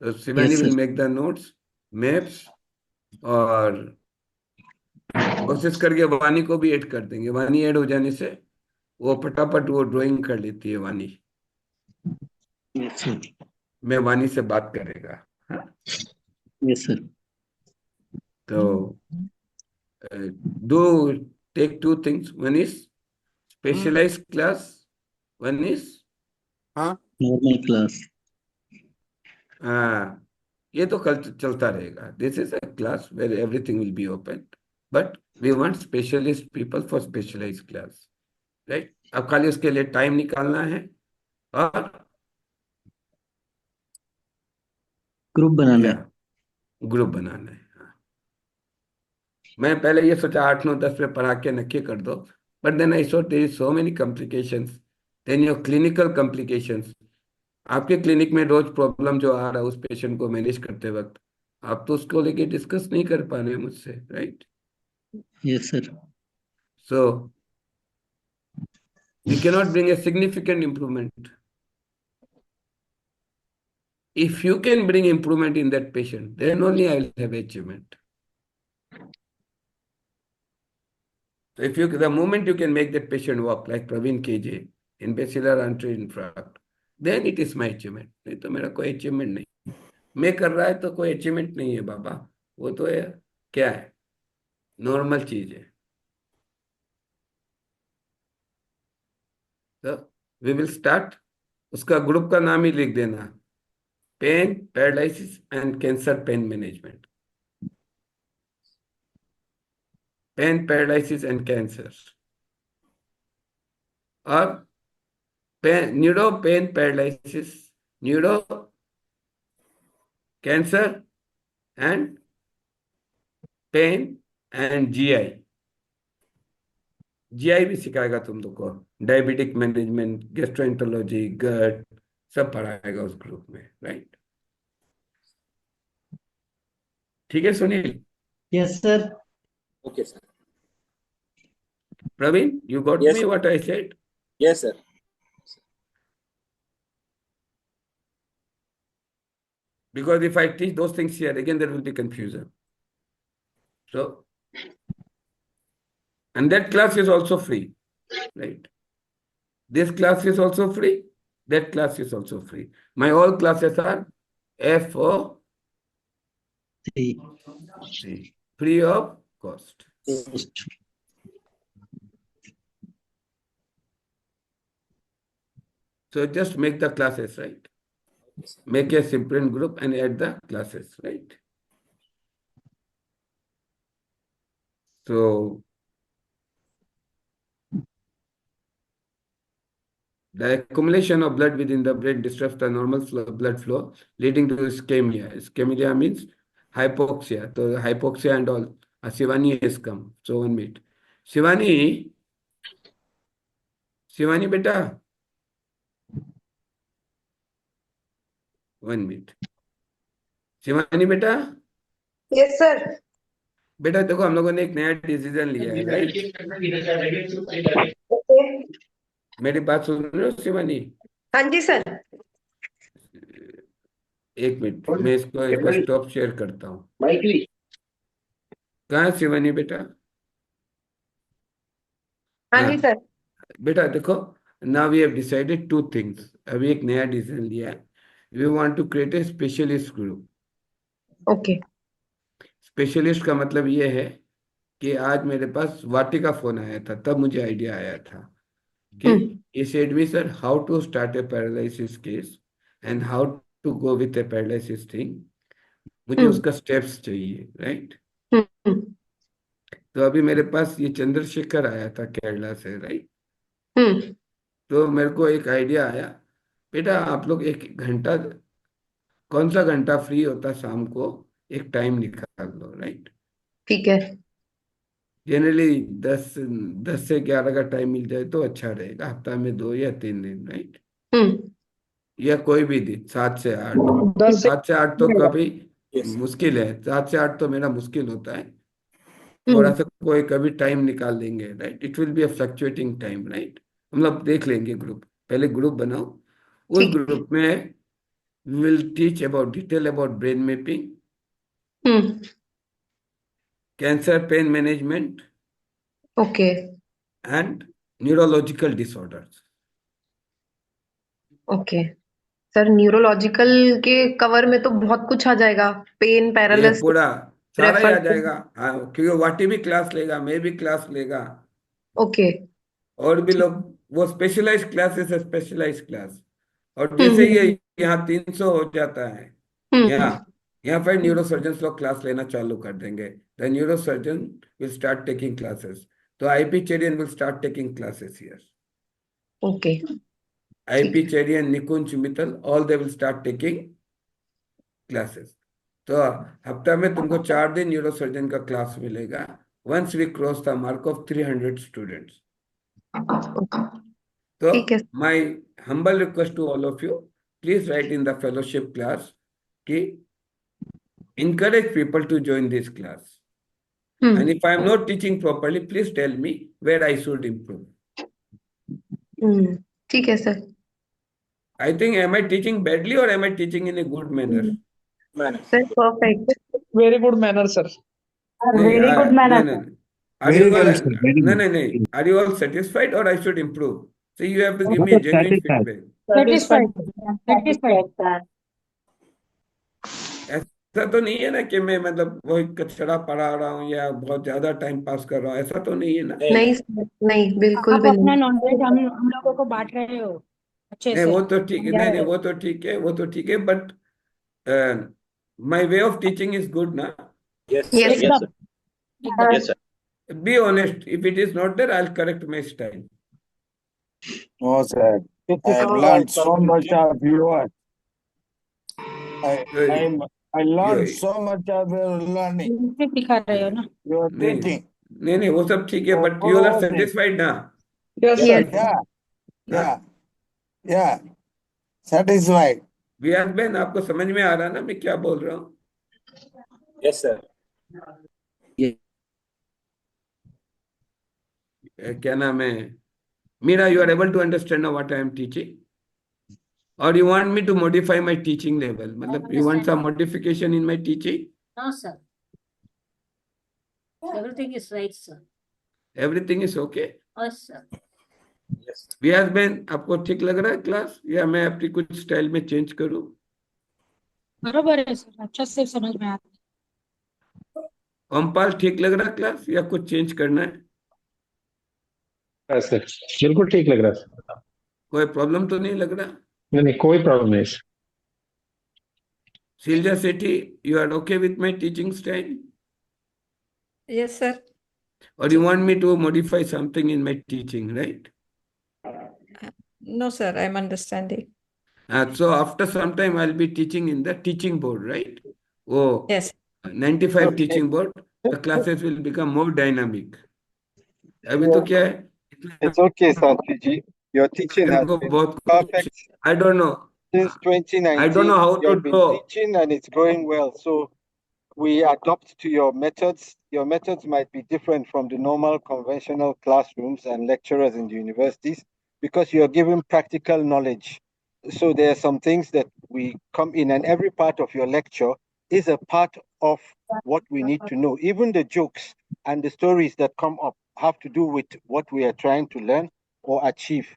[SPEAKER 1] तो Shivani
[SPEAKER 8] Yes,
[SPEAKER 1] will
[SPEAKER 8] sir.
[SPEAKER 1] Make the notes, maps, और कोशिश करके वानी को भी ऐड कर देंगे। वानी ऐड हो जाने से वो फटाफट वो ड्राइंग कर लेती है वानी।
[SPEAKER 8] Yes, sir.
[SPEAKER 1] मैं वानी से बात करेगा, हाँ?
[SPEAKER 8] Yes, sir.
[SPEAKER 1] तो do take 2 things. One is specialized class, one is
[SPEAKER 8] Normal class.
[SPEAKER 1] ये तो कल चलता रहेगा. This is a class where everything will be open, but we want specialist people for specialized class, right? अब खाली उसके लिए टाइम निकालना है और
[SPEAKER 8] Group बनाना है.
[SPEAKER 1] yeah, ग्रुप बनाना है। हाँ। मैं पहले ये सोचा 8 9 10 पे पढ़ा के नक्की कर दो, but then I saw there is so many complications, then your clinical complications. आपके क्लिनिक में रोज प्रॉब्लम जो आ रहा है उस पेशेंट को मैनेज करते वक्त, आप तो उसको लेके डिस्कस नहीं कर पा रहे हैं मुझसे, right?
[SPEAKER 8] Yes, sir.
[SPEAKER 1] So we cannot bring a significant improvement. If you can bring improvement in that patient, then only I will have achievement. So if you, the moment you can make that patient walk like Praveen KJ in bacillus artery infarct, then it is my achievement. नहीं तो मेरा कोई achievement नहीं. मैं कर रहा है तो कोई achievement नहीं है बाबा. वो तो है, क्या है, नॉर्मल चीज है. तो we will start. उसका ग्रुप का नाम ही लिख देना, pain paralysis and cancer pain management. Pain paralysis and cancer, और pain neuro pain paralysis, neuro cancer and pain and GI. GI भी सिखाएगा तुम लोग को, डायबिटिक मैनेजमेंट, गैस्ट्रोएंटरोलॉजी, गट, सब पढ़ाएगा उस ग्रुप में, राइट? ठीक है Sunil?
[SPEAKER 6] Yes, sir.
[SPEAKER 5] Okay, sir.
[SPEAKER 1] Praveen, you got
[SPEAKER 5] Yes,
[SPEAKER 1] me
[SPEAKER 5] sir.
[SPEAKER 1] what I said?
[SPEAKER 5] Yes, sir.
[SPEAKER 1] Because if I teach those things here, again there will be confusion. So, and that class is also free, right? This class is also free. That class is also free. My all classes are FOC,
[SPEAKER 8] Three.
[SPEAKER 1] free of cost. So just make the classes, right? Make a separate group and add the classes, right? So the accumulation of blood within the brain disrupts the normal blood flow, leading to ischemia. Ischemia means hypoxia. So hypoxia and all. Shivani has come. So 1 minute. Shivani, Shivani beta. 1 minute. Shivani बेटा.
[SPEAKER 9] Yes sir.
[SPEAKER 1] बेटा देखो, हम लोगों ने एक नया decision लिया है, राइट? मेरी बात सुन रहे हो शिवानी?
[SPEAKER 9] हाँ जी सर.
[SPEAKER 1] 1 मिनट, मैं इसको एक बार स्टॉप शेयर करता हूँ. कहाँ है शिवानी बेटा?
[SPEAKER 9] हाँ जी सर.
[SPEAKER 1] बेटा देखो, now we have decided 2 things. अभी एक नया डिसीजन लिया है. We want to create a specialist group.
[SPEAKER 9] Okay.
[SPEAKER 1] Specialist का मतलब ये है कि आज मेरे पास वाटी का फोन आया था, तब मुझे आइडिया आया था कि he said me, sir, how to start a paralysis case and how to go with a paralysis thing. मुझे उसका स्टेप्स चाहिए, राइट? तो अभी मेरे पास ये चंद्रशेखर आया था केरला से, राइट? तो मेरे को एक आइडिया आया, बेटा आप लोग 1 घंटा, कौन सा घंटा फ्री होता शाम को, एक टाइम निकाल लो, राइट?
[SPEAKER 9] ठीक है.
[SPEAKER 1] जनरली 10 से 11 का टाइम मिल जाए तो अच्छा रहेगा, हफ्ता में 2 या 3 दिन, राइट? या कोई भी दिन 7 से 8. 7 से 8 तो कभी मुश्किल है, 7 से 8 तो मेरा मुश्किल होता है. थोड़ा सा कोई कभी टाइम निकाल देंगे, right? It will be a fluctuating time, right? हम लोग देख लेंगे ग्रुप, पहले ग्रुप बनाओ. उस ग्रुप में we will teach about detail about brain mapping, cancer pain management,
[SPEAKER 9] okay.
[SPEAKER 1] and neurological disorders.
[SPEAKER 9] Okay sir, neurological के कवर में तो बहुत कुछ आ जाएगा. पेन,
[SPEAKER 1] ये
[SPEAKER 9] पैरालिसिस,
[SPEAKER 1] पूरा सारा ही आ
[SPEAKER 9] रेफर.
[SPEAKER 1] जाएगा. हाँ, क्योंकि वाटी भी क्लास लेगा, मैं भी क्लास लेगा,
[SPEAKER 9] ओके.
[SPEAKER 1] और भी लोग. वो स्पेशलाइज्ड क्लासेस है, स्पेशलाइज्ड क्लास. और जैसे ही यहाँ 300 हो जाता है, यहाँ पर न्यूरोसर्जन लोग क्लास लेना चालू कर देंगे. The neurosurgeon will start taking classes. तो IP Cherian will start taking classes here.
[SPEAKER 9] Okay.
[SPEAKER 1] IP Cherian, Nikunj Mittal, all they will start taking classes. तो हफ्ता में तुमको 4 दिन न्यूरोसर्जन का क्लास मिलेगा once we cross the mark of 300 students. तो
[SPEAKER 9] ठीक है।
[SPEAKER 1] My humble request to all of you, please write in the fellowship class कि encourage people to join this class. And if I am not teaching properly, please tell me where I should improve.
[SPEAKER 9] ठीक है sir.
[SPEAKER 1] I think, am I teaching badly or am I teaching in a good manner?
[SPEAKER 9] Sir perfect.
[SPEAKER 7] Very good manner, sir.
[SPEAKER 3] Very good
[SPEAKER 1] No,
[SPEAKER 3] manner.
[SPEAKER 1] no, no. Are you all, no, no, no. Are you all satisfied or I should improve? So you have to give me a genuine feedback.
[SPEAKER 3] Satisfied. Satisfied, sir.
[SPEAKER 1] ऐसा तो नहीं है ना कि मैं मतलब वही कचरा पढ़ा रहा हूँ या बहुत ज्यादा टाइम पास कर रहा हूँ, ऐसा तो नहीं है ना?
[SPEAKER 9] नहीं सर, नहीं बिल्कुल
[SPEAKER 3] आप
[SPEAKER 9] भी
[SPEAKER 3] अपना
[SPEAKER 9] नहीं।
[SPEAKER 3] नॉलेज हम लोगों को बांट रहे हो अच्छे
[SPEAKER 1] नहीं
[SPEAKER 3] से।
[SPEAKER 1] वो तो ठीक है,
[SPEAKER 3] समझा
[SPEAKER 1] नहीं
[SPEAKER 3] रहे
[SPEAKER 1] नहीं
[SPEAKER 3] हो।
[SPEAKER 1] वो तो ठीक है, वो तो ठीक है, but my way of teaching is good na.
[SPEAKER 5] Yes,
[SPEAKER 9] Yes,
[SPEAKER 5] sir. Yes, sir.
[SPEAKER 3] एकदम।
[SPEAKER 5] Yes, sir.
[SPEAKER 1] Be honest, if it is not there, I'll correct my style.
[SPEAKER 10] No, sir. I've learned so much of yours. I learned so much of your learning,
[SPEAKER 3] मुझे सिखा रहे हो ना।
[SPEAKER 10] your
[SPEAKER 1] नहीं
[SPEAKER 10] teaching.
[SPEAKER 1] नहीं नहीं वो सब ठीक है,
[SPEAKER 10] So
[SPEAKER 1] but you all are
[SPEAKER 10] good.
[SPEAKER 1] satisfied ना?
[SPEAKER 7] Yes,
[SPEAKER 9] Yes.
[SPEAKER 7] sir.
[SPEAKER 10] Yeah, yeah, satisfied.
[SPEAKER 1] व्यास बहन आपको समझ में आ रहा ना मैं क्या बोल रहा हूँ?
[SPEAKER 5] Yes, sir.
[SPEAKER 1] क्या नाम है? Meera, you are able to understand now what I am teaching? Or you want me to modify my teaching level? मतलब you want some modification in my teaching?
[SPEAKER 3] No, sir. Everything is right, sir.
[SPEAKER 1] Everything is okay?
[SPEAKER 3] Yes, sir.
[SPEAKER 5] Yes.
[SPEAKER 1] व्यास बहन आपको ठीक लग रहा है class या मैं अपनी कुछ स्टाइल में चेंज करूँ?
[SPEAKER 3] बरोबर है सर, अच्छा से समझ में आता है।
[SPEAKER 1] ओमपाल ठीक लग रहा है क्लास या कुछ चेंज करना है?
[SPEAKER 11] सर बिल्कुल ठीक लग रहा है सर।
[SPEAKER 1] कोई प्रॉब्लम तो नहीं लग रहा?
[SPEAKER 11] नहीं नहीं कोई प्रॉब्लम नहीं sir.
[SPEAKER 1] Silja Sethi, you are okay with my teaching style?
[SPEAKER 12] Yes, sir.
[SPEAKER 1] Or you want me to modify something in my teaching, right?
[SPEAKER 12] No, sir, I'm understanding.
[SPEAKER 1] So after some time, I'll be teaching in the teaching board, right? Oh,
[SPEAKER 12] Yes.
[SPEAKER 1] 95 teaching board, the classes will become more dynamic. अभी तो क्या है?
[SPEAKER 10] It's okay, Satwiji. Your teaching has
[SPEAKER 1] मेरे को
[SPEAKER 10] been
[SPEAKER 1] बहुत
[SPEAKER 10] perfect
[SPEAKER 1] कुछ, I don't know.
[SPEAKER 10] since
[SPEAKER 1] I don't
[SPEAKER 10] 2019.
[SPEAKER 1] know how
[SPEAKER 10] You
[SPEAKER 1] to
[SPEAKER 10] have been
[SPEAKER 1] draw.
[SPEAKER 10] teaching and it's going well. So we adopt to your methods. Your methods might be different from the normal conventional classrooms and lecturers in the universities because you are given practical knowledge. So there are some things that we come in, and every part of your lecture is a part of what we need to know. Even the jokes and the stories that come up have to do with what we are trying to learn or achieve.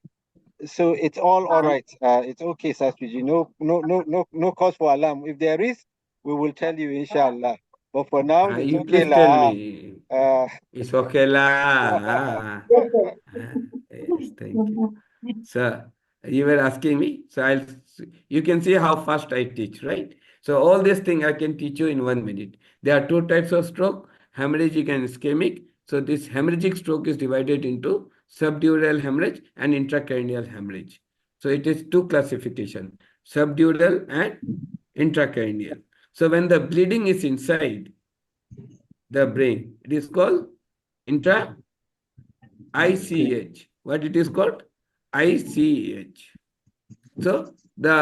[SPEAKER 10] So it's all right. It's okay, Saswiji. No cause for alarm. If there is, we will tell you, inshallah. But for now, it's
[SPEAKER 1] You
[SPEAKER 10] okay,
[SPEAKER 1] please tell
[SPEAKER 10] la.
[SPEAKER 1] me. It's okay lah. Yes, thank you. So you were asking me, so you can see how fast I teach, right? So all these things I can teach you in 1 minute. There are 2 types of stroke, hemorrhagic and ischemic. So this hemorrhagic stroke is divided into subdural hemorrhage and intracranial hemorrhage. So it is 2 classification, subdural and intracranial. So when the bleeding is inside the brain, it is called ICH. What it is called? ICH. So the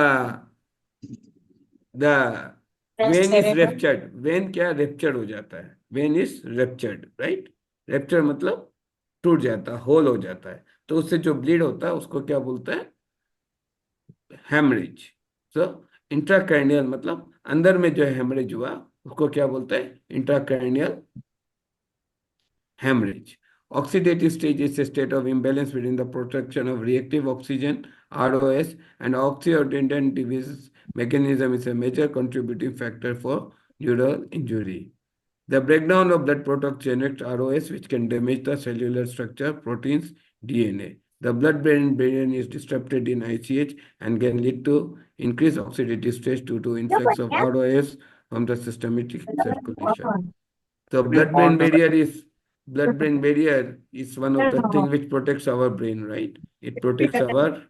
[SPEAKER 1] vein is ruptured. Vein क्या ruptured हो जाता है? Vein is ruptured, right? Rupture मतलब टूट जाता है, whole हो जाता है, तो उससे जो ब्लीड होता है उसको क्या बोलते हैं? हेमरेज. सो इंट्राक्रैनियल मतलब अंदर में जो हेमरेज हुआ उसको क्या बोलते हैं? Intracranial hemorrhage. Oxidative stage is a state of imbalance between the production of reactive oxygen, ROS, and oxytocin disease mechanism is a major contributing factor for neural injury. The breakdown of blood products generates ROS, which can damage the cellular structure, proteins, DNA. The blood-brain barrier is disrupted in ICH and can lead to increased oxidative stress due to influx of ROS from the systemic circulation. So blood-brain barrier is one of the things which protects our brain, right? It protects our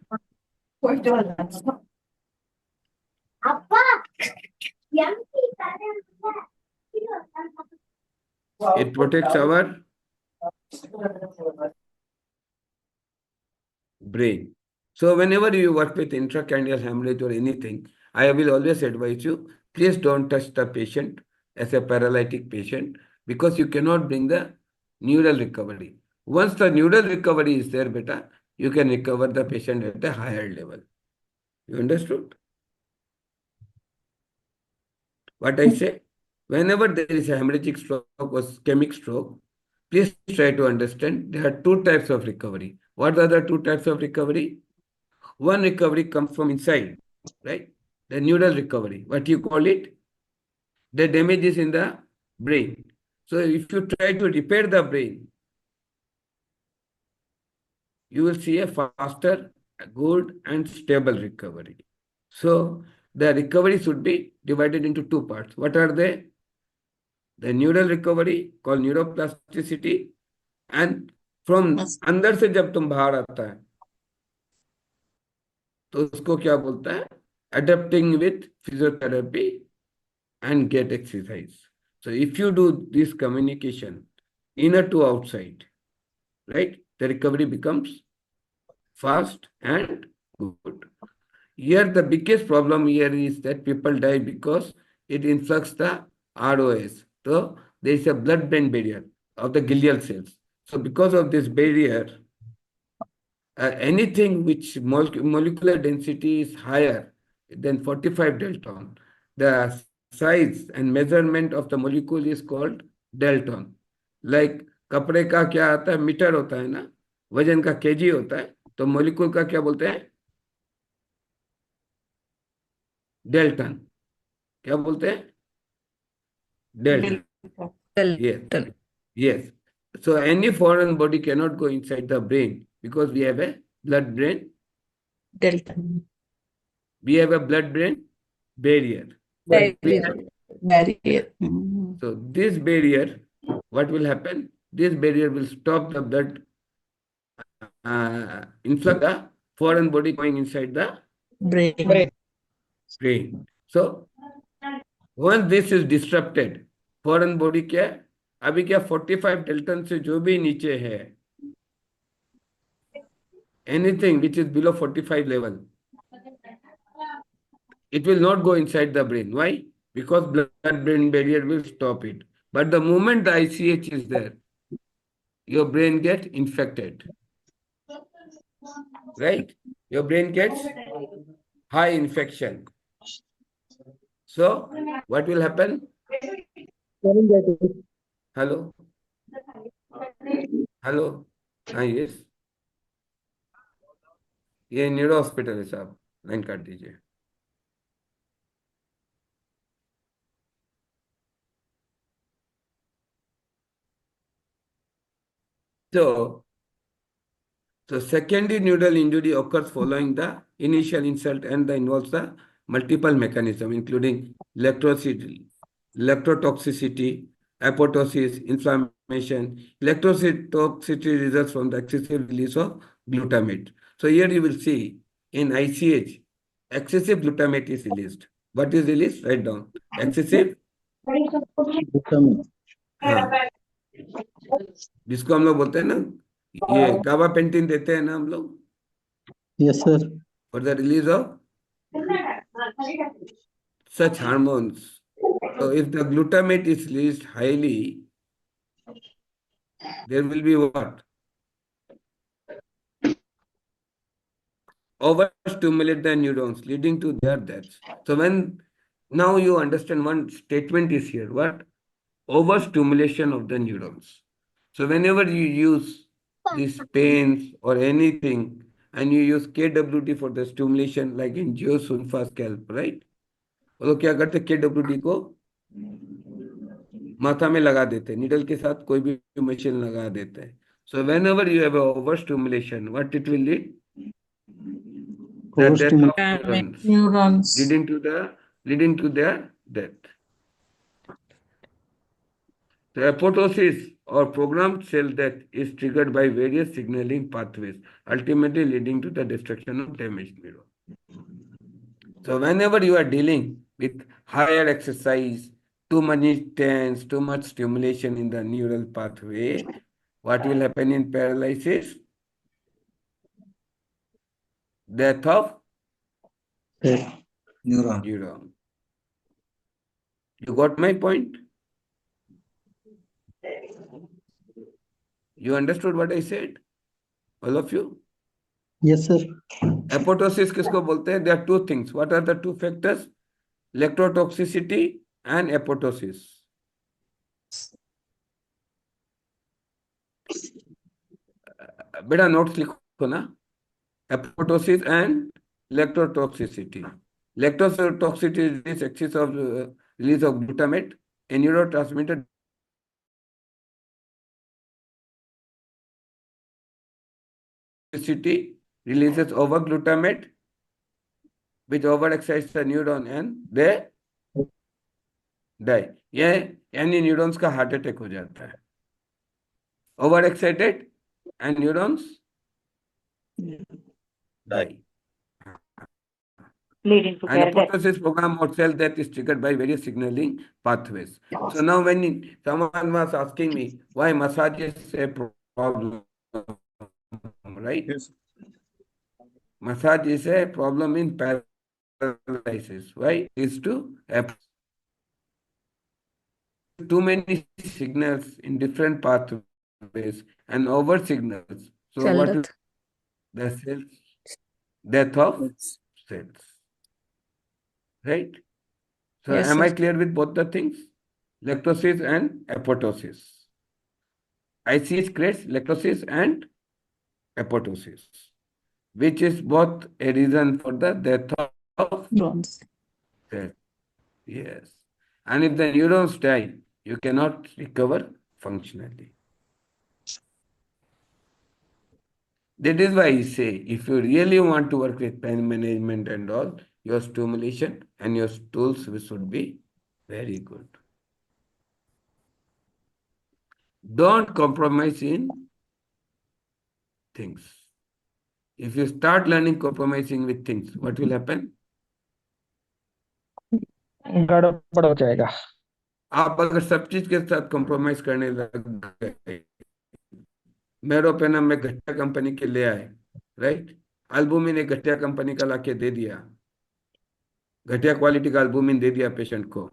[SPEAKER 1] It protects our brain. So whenever you work with intracranial hemorrhage or anything, I will always advise you, please don't touch the patient as a paralytic patient because you cannot bring the neural recovery. Once the neural recovery is there, beta, you can recover the patient at a higher level. You understood? What I say? Whenever there is a hemorrhagic stroke or ischemic stroke, please try to understand there are two types of recovery. What are the two types of recovery? One recovery comes from inside, right? The neural recovery. What you call it? The damage is in the brain. So if you try to repair the brain, you will see a faster, good, and stable recovery. So the recovery should be divided into two parts. What are they? The neural recovery called neuroplasticity, and from अंदर से जब तुम बाहर आता है तो उसको क्या बोलता है? Adapting with physiotherapy and get exercise. So if you do this communication, inner to outside, right, the recovery becomes fast and good. Here, the biggest problem here is that people die because it influx the ROS. So there is a blood-brain barrier of the glial cells. So because of this barrier, anything which molecular density is higher than 45 Dalton, the size and measurement of the molecule is called Dalton. Like कपड़े का क्या आता है? Metre होता है ना, वजन का केजी होता है, तो मोलिक्यूल का क्या बोलते हैं? डेल्टन. क्या बोलते हैं? Delta. Yes. Yes. So any foreign body cannot go inside the brain because we have a blood-brain
[SPEAKER 12] Delta.
[SPEAKER 1] We have a blood-brain barrier.
[SPEAKER 12] Barrier.
[SPEAKER 1] So this barrier, what will happen? This barrier will stop the blood influx, the foreign body going inside the
[SPEAKER 12] Brain.
[SPEAKER 1] brain. So once this is disrupted, foreign body क्या है? अभी क्या 45 Dalton से जो भी नीचे है, anything which is below 45 level, it will not go inside the brain. Why? Because blood-brain barrier will stop it. But the moment the ICH is there, your brain gets infected. Right? Your brain gets high infection. So, what will happen? Hello? Hello? Yes. ये neuro hospital है साहब, line काट दीजिए. So secondary neural injury occurs following the initial insult and involves the multiple mechanisms, including electrotoxicity, apoptosis, inflammation. Electrotoxicity results from the excessive release of glutamate. So here you will see in ICH, excessive glutamate is released. What is released? Write down. Excessive
[SPEAKER 8] glutamate.
[SPEAKER 1] हाँ, जिसको हम लोग बोलते हैं ना, ये gabapentin देते हैं ना हम लोग.
[SPEAKER 8] Yes, sir.
[SPEAKER 1] For the release of such hormones. So if the glutamate is released highly, there will be what? Overstimulate the neurons, leading to their deaths. So now you understand one statement is here. What? Overstimulation of the neurons. So whenever you use these pains or anything, and you use KWD for the stimulation, like in Geosunfa scalp, right? वो लोग क्या करते? KWD को माथा में लगा देते, needle के साथ कोई भी मशीन लगा देते हैं. So whenever you have a overstimulation, what it will lead? The death of neurons, leading to their death. The apoptosis or programmed cell death is triggered by various signaling pathways, ultimately leading to the destruction of damaged neuron. So whenever you are dealing with higher exercise too many tense, too much stimulation in the neural pathway, what will happen in paralysis? Death of neuron. You got my point? You understood what I said? All of you?
[SPEAKER 8] Yes, sir.
[SPEAKER 1] Apoptosis किसको बोलते हैं? There are two things. What are the two factors? Electrotoxicity and apoptosis. बेटा notes लिखो ना. Apoptosis and electrotoxicity. Electrotoxicity is this excess of release of glutamate, a neurotransmitter releases over glutamate, which overexcites the neuron and they die. ये यानी neurons का heart attack हो जाता है. Over excited and neurons die.
[SPEAKER 12] Leading to
[SPEAKER 1] And
[SPEAKER 12] care death.
[SPEAKER 1] apoptosis program or cell death is triggered by various signaling pathways. So now when someone was asking me why massage is a problem, right?
[SPEAKER 2] Yes.
[SPEAKER 1] Massage is a problem in paralysis. Why? Is to too many signals in different pathways and over signals. So
[SPEAKER 12] Cell
[SPEAKER 1] what
[SPEAKER 12] death.
[SPEAKER 1] the cells? Death of cells. Right? So
[SPEAKER 12] Yes,
[SPEAKER 1] am I
[SPEAKER 12] sir.
[SPEAKER 1] clear with both the things? Lactosis and apoptosis. ICH creates lactosis and apoptosis, which is both a reason for the death of
[SPEAKER 12] Neurons.
[SPEAKER 1] cells. Yes. And if the neurons die, you cannot recover functionally. That is why I say, if you really want to work with pain management and all, your stimulation and your tools should be very good. Don't compromise in things. If you start learning compromising with things, what will happen?
[SPEAKER 11] गड़बड़ हो जाएगा.
[SPEAKER 1] आप अगर सब चीज के साथ compromise करने लग गए, मेरोपेनम में घटिया कंपनी के ले आए, राइट? अल्बुमिन एक घटिया कंपनी का लाके दे दिया, घटिया क्वालिटी का अल्बुमिन दे दिया पेशेंट को,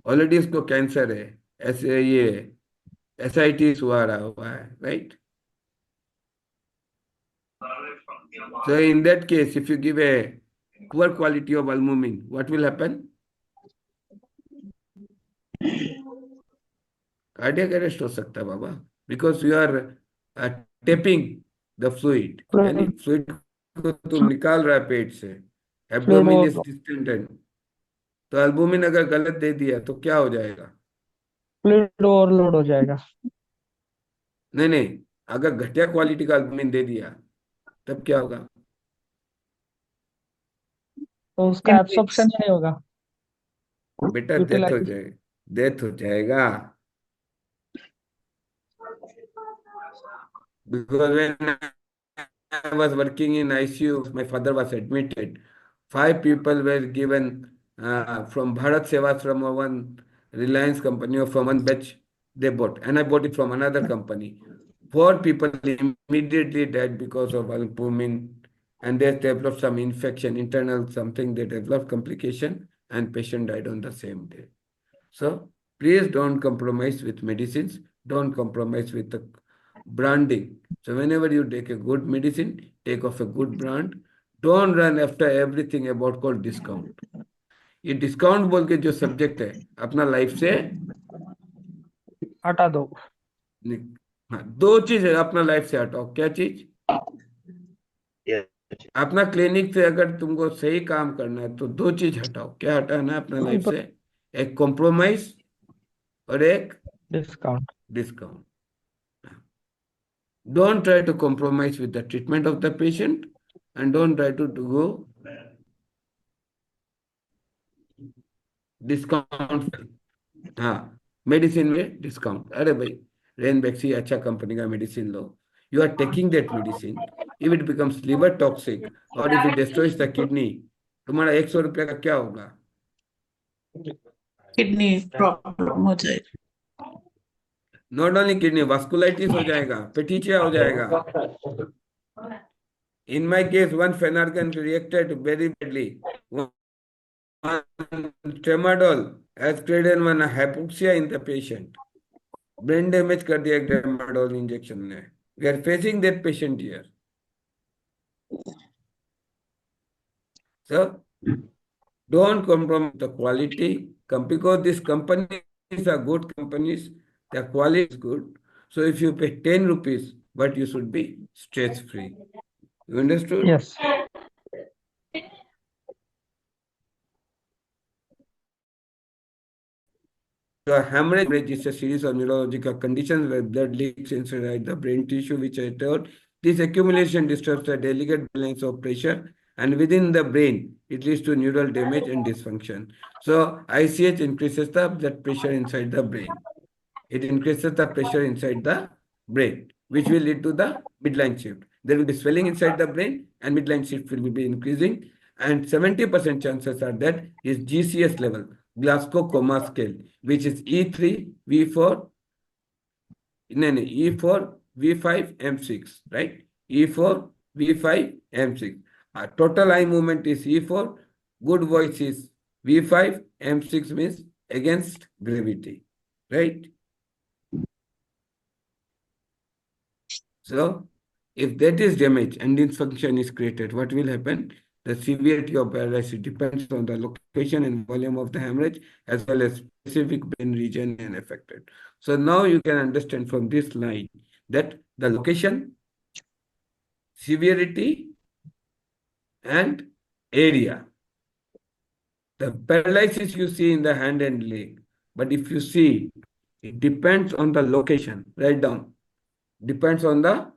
[SPEAKER 1] ऑलरेडी उसको कैंसर है, ऐसे ये एसआईटीज हुआ है, right? So in that case, if you give a poor quality of albumin, what will happen? Cardiac arrest हो सकता है बाबा, because you are tapping the fluid. यानी fluid को तुम निकाल रहा है पेट से, abdomen is distended. तो albumin अगर गलत दे दिया तो क्या हो जाएगा?
[SPEAKER 11] फ्लूइड ओवरलोड हो जाएगा.
[SPEAKER 1] नहीं, अगर घटिया क्वालिटी का albumin दे दिया तब क्या होगा?
[SPEAKER 11] तो उसका एब्सॉर्प्शन ही नहीं होगा.
[SPEAKER 1] बेटा डेथ हो जाएगा. Because when I was working in ICU, my father was admitted. 5 people were given from Bharat Sevas, from one Reliance company or from one batch they bought, and I bought it from another company. 4 people immediately died because of albumin, and they developed some infection, internal something. They developed complication, and patient died on the same day. So please don't compromise with medicines. Don't compromise with the branding. So whenever you take a good medicine, take off a good brand. Don't run after everything about called discount. ये discount बोल के जो subject है अपना life से
[SPEAKER 11] हटा दो.
[SPEAKER 1] हाँ, 2 चीज है अपना लाइफ से हटाओ. क्या चीज? अपना क्लिनिक से अगर तुमको सही काम करना है तो 2 चीज हटाओ. क्या हटाना है अपना लाइफ से? एक कॉम्प्रोमाइज और एक discount. Don't try to compromise with the treatment of the patient, and don't try to go discount. हाँ, मेडिसिन में डिस्काउंट. अरे भाई, रेनबैक्सी अच्छा कंपनी का medicine low. You are taking that medicine. If it becomes liver toxic or if it destroys the kidney, तुम्हारा 100 रुपया का क्या होगा?
[SPEAKER 12] किडनी प्रॉब्लम हो जाएगी।
[SPEAKER 1] नॉट ओनली किडनी, वास्कुलाइटिस हो जाएगा, पेटिचिया हो जाएगा। In my case, one Phenargan reacted very badly. One tramadol has created one hypoxia in the patient. Brain damage कर दिया tramadol injection ने. We are facing that patient here. So don't compromise the quality because these companies are good companies. Their quality is good. So if you pay 10 rupees, but you should be stress free. You understood?
[SPEAKER 11] Yes.
[SPEAKER 1] The hemorrhage is a series of neurological conditions where blood leaks inside the brain tissue, which I told. This accumulation disturbs the delicate balance of pressure, and within the brain, it leads to neural damage and dysfunction. So ICH increases the blood pressure inside the brain. It increases the pressure inside the brain, which will lead to the midline shift. There will be swelling inside the brain, and midline shift will be increasing. And 70% chances are that is GCS level, Glasgow Coma Scale, which is E3, V4, E4, V5, M6, right? E4, V5, M6. Total eye movement is E4, good voice is V5, M6 means against gravity, right? So, if that is damaged and dysfunction is created, what will happen? The severity of paralysis depends on the location and volume of the hemorrhage as well as specific brain region and affected. So now you can understand from this line that the location, severity, and area. The paralysis you see in the hand and leg, but if you see, it depends on the location. Write down. Depends on the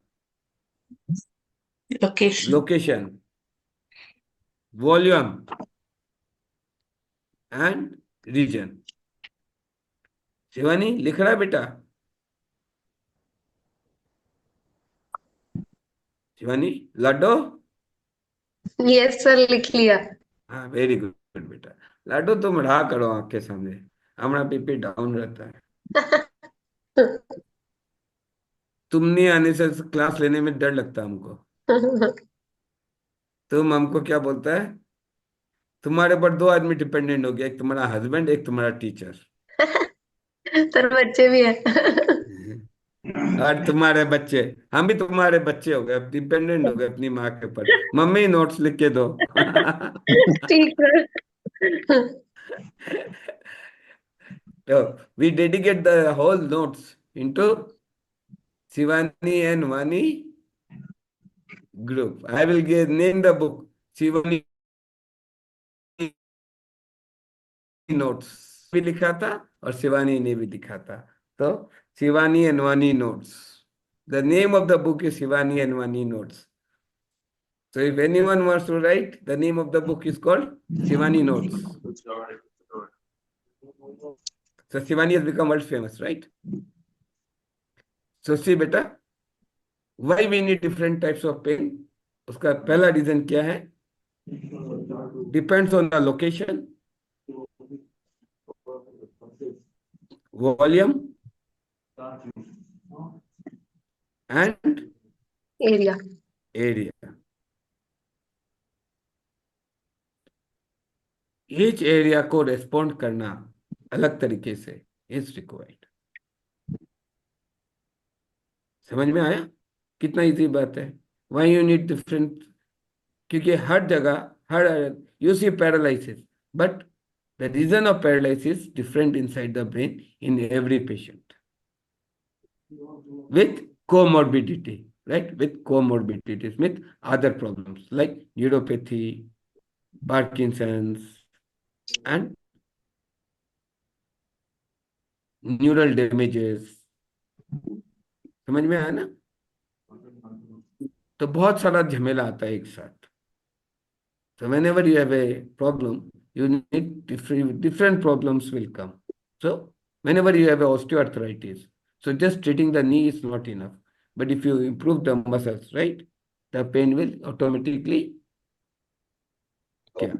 [SPEAKER 1] location, volume, and region. Shivani लिख रहा है बेटा? शिवानी लाडो?
[SPEAKER 9] Yes sir, लिख लिया।
[SPEAKER 1] हाँ, very good बेटा। लाडो तुम रहा करो आपके सामने, हमारा बीपी डाउन रहता है। तुम नहीं आने से क्लास लेने में डर लगता है हमको। तुम हमको क्या बोलता है? तुम्हारे पर 2 आदमी डिपेंडेंट हो गया, एक तुम्हारा हस्बैंड, एक तुम्हारा टीचर।
[SPEAKER 9] सर बच्चे भी है।
[SPEAKER 1] और तुम्हारे बच्चे, हम भी तुम्हारे बच्चे हो गए, डिपेंडेंट हो गए अपनी माँ के ऊपर। मम्मी नोट्स लिख के दो।
[SPEAKER 9] ठीक है।
[SPEAKER 1] So we dedicate the whole notes into Shivani and Vani group. I will name the book Shivani notes भी लिखा था और शिवानी ने भी लिखा था, तो Shivani and Vani notes. The name of the book is Shivani and Vani notes. So if anyone wants to write, the name of the book is called Shivani notes. So Shivani has become world famous, right? So see beta, why we need different types of pain? उसका पहला reason क्या है? Depends on the location, volume, and
[SPEAKER 9] area.
[SPEAKER 1] Each area को respond करना अलग तरीके से is required. समझ में आया? कितना इजी बात है? Why you need different? क्योंकि हर जगह you see paralysis, but the reason of paralysis different inside the brain in every patient with comorbidity, right? With comorbidities, with other problems like neuropathy, Parkinson's, and neural damages. समझ में आया ना? तो बहुत सारा झमेला आता है एक साथ. So whenever you have a problem, you need different problems will come. So whenever you have a osteoarthritis, so just treating the knee is not enough. But if you improve the muscles, right, the pain will automatically. So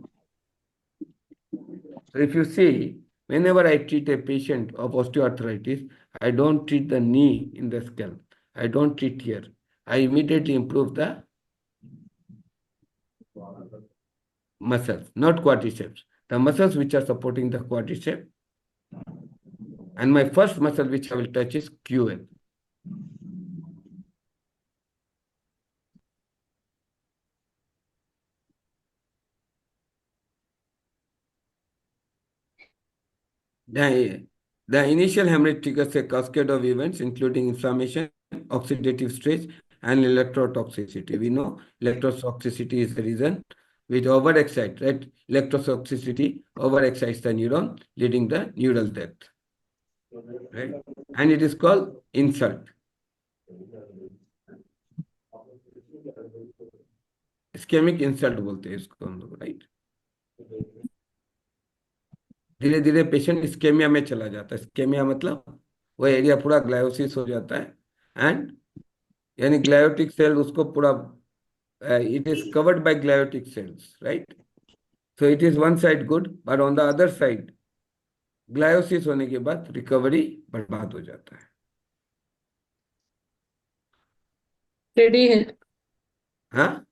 [SPEAKER 1] if you see, Whenever I treat a patient of osteoarthritis, I don't treat the knee in the skull. I don't treat here. I immediately improve the muscles, not quadriceps. The muscles which are supporting the quadriceps. And my first muscle which I will touch is QL. The initial hemorrhage triggers a cascade of events, including inflammation, oxidative stress, and electrotoxicity. We know electrotoxicity is the reason which overexcites, right? Electrotoxicity overexcites the neuron, leading the neural death. Right? And it is called insult. Ischemic insult बोलते हैं इसको हम लोग, right? धीरे धीरे patient स्केमिया में चला जाता है. स्केमिया मतलब वो एरिया पूरा ग्लायोसिस हो जाता है एंड यानी ग्लायोटिक सेल उसको पूरा it is covered by gliotic cells, right? So it is one side good, but on the other side, gliosis होने के बाद रिकवरी बर्बाद हो जाता है.
[SPEAKER 12] रेडी है.
[SPEAKER 1] हाँ,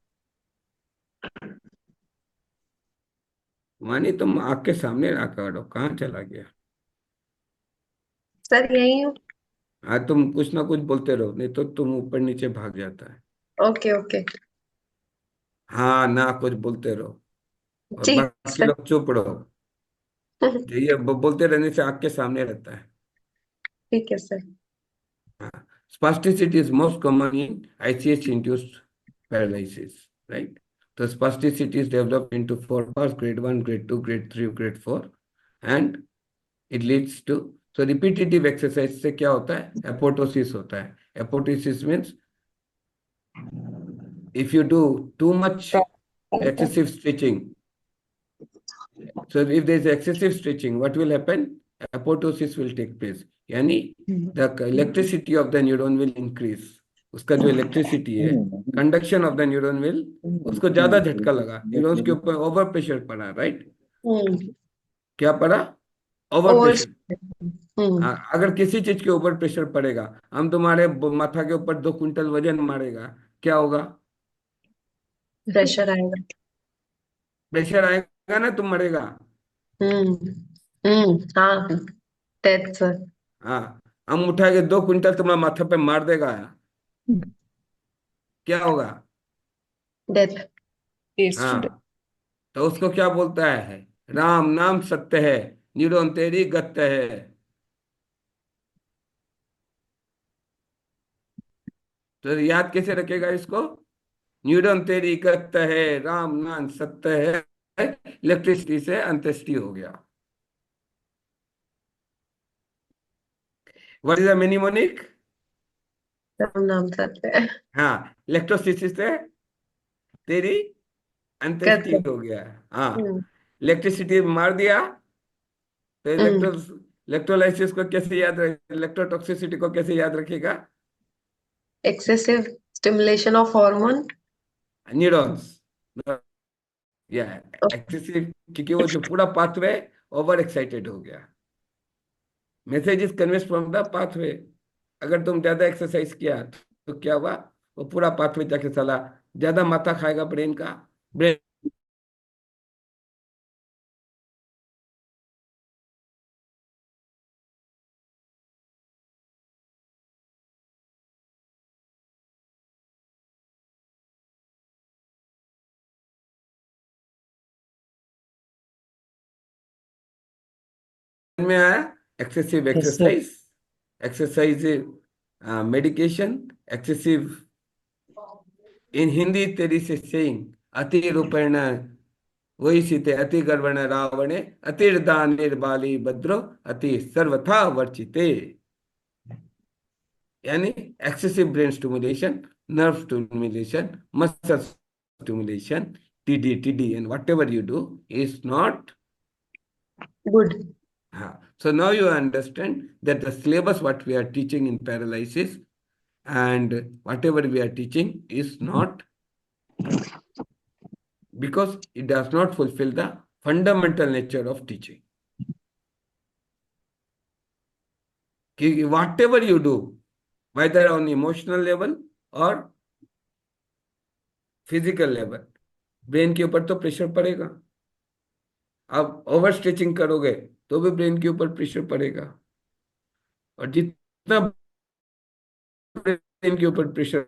[SPEAKER 1] मानी तुम आँख के सामने रखा हो, कहाँ चला गया?
[SPEAKER 9] सर यही हूँ.
[SPEAKER 1] हाँ, तुम कुछ ना कुछ बोलते रहो, नहीं तो तुम ऊपर नीचे भाग जाता है.
[SPEAKER 9] Okay okay.
[SPEAKER 1] हाँ ना, कुछ बोलते रहो और
[SPEAKER 9] जी
[SPEAKER 1] बाकी
[SPEAKER 9] सर.
[SPEAKER 1] लोग चुप रहो. ये बोलते रहने से आँख के सामने रहता है.
[SPEAKER 9] ठीक है sir.
[SPEAKER 1] Spasticity is most common in ICH-induced paralysis, right? So spasticity is developed into 4 parts: grade 1, grade 2, grade 3, grade 4, and it leads to, so repetitive exercise से क्या होता है? Apoptosis होता है. Apoptosis means if you do too much excessive stretching. So if there is excessive stretching, what will happen? Apoptosis will take place. यानी the electricity of the neuron will increase. उसका जो electricity है, conduction of the neuron will, उसको ज्यादा झटका लगा, neurons के ऊपर ओवर प्रेशर पड़ा, राइट? क्या पड़ा? Over pressure. अगर किसी चीज के ऊपर प्रेशर पड़ेगा, हम तुम्हारे माथा के ऊपर 2 क्विंटल वजन मारेगा, क्या होगा?
[SPEAKER 9] प्रेशर आएगा.
[SPEAKER 1] प्रेशर आएगा ना, तुम मरेगा.
[SPEAKER 9] हाँ. Death sir.
[SPEAKER 1] हाँ, हम उठा के 2 क्विंटल तुम्हारा माथा पे मार देगा, क्या होगा?
[SPEAKER 9] डेथ.
[SPEAKER 1] हाँ, तो उसको क्या बोलता है? राम नाम सत्य है, न्यूरॉन तेरी गत्य है. तो याद कैसे रखेगा इसको? न्यूरॉन तेरी गत्य है, राम नाम सत्य है, इलेक्ट्रिसिटी से अंत्येष्टि हो गया. What is the mnemonic?
[SPEAKER 9] Ram नाम सत्य है.
[SPEAKER 1] हाँ, इलेक्ट्रोसिटी से तेरी अंत्येष्टि हो गया. हाँ, इलेक्ट्रिसिटी मार दिया तो इलेक्ट्रोलाइसिस को कैसे याद रखे? इलेक्ट्रोटॉक्सिसिटी को कैसे याद रखेगा?
[SPEAKER 9] Excessive stimulation of hormone
[SPEAKER 1] neurons. या एक्सेसिव, क्योंकि वो जो पूरा पाथवे ओवर एक्साइटेड हो गया. Message is conveyed from the pathway. अगर तुम ज्यादा एक्सरसाइज किया तो क्या हुआ? वो पूरा पाथवे जाके चला, ज्यादा माथा खाएगा ब्रेन का. ब्रेन में आया excessive exercise, exercise medication, excessive. In Hindi तेरी से सेइंग अति रूपेण वही सीते अति गर्वण रावणे अतिर्दान निर्बाली भद्रो अति सर्वथा वर्चिते. यानी excessive brain stimulation, nerve stimulation, muscle stimulation, TD, and whatever you do is not
[SPEAKER 9] good.
[SPEAKER 1] So now you understand that the syllabus what we are teaching in paralysis and whatever we are teaching is not, because it does not fulfill the fundamental nature of teaching. कि whatever you do, whether on emotional level और physical level, brain के ऊपर तो pressure पड़ेगा। आप over stretching करोगे तो भी ब्रेन के ऊपर प्रेशर पड़ेगा, और जितना ब्रेन के ऊपर प्रेशर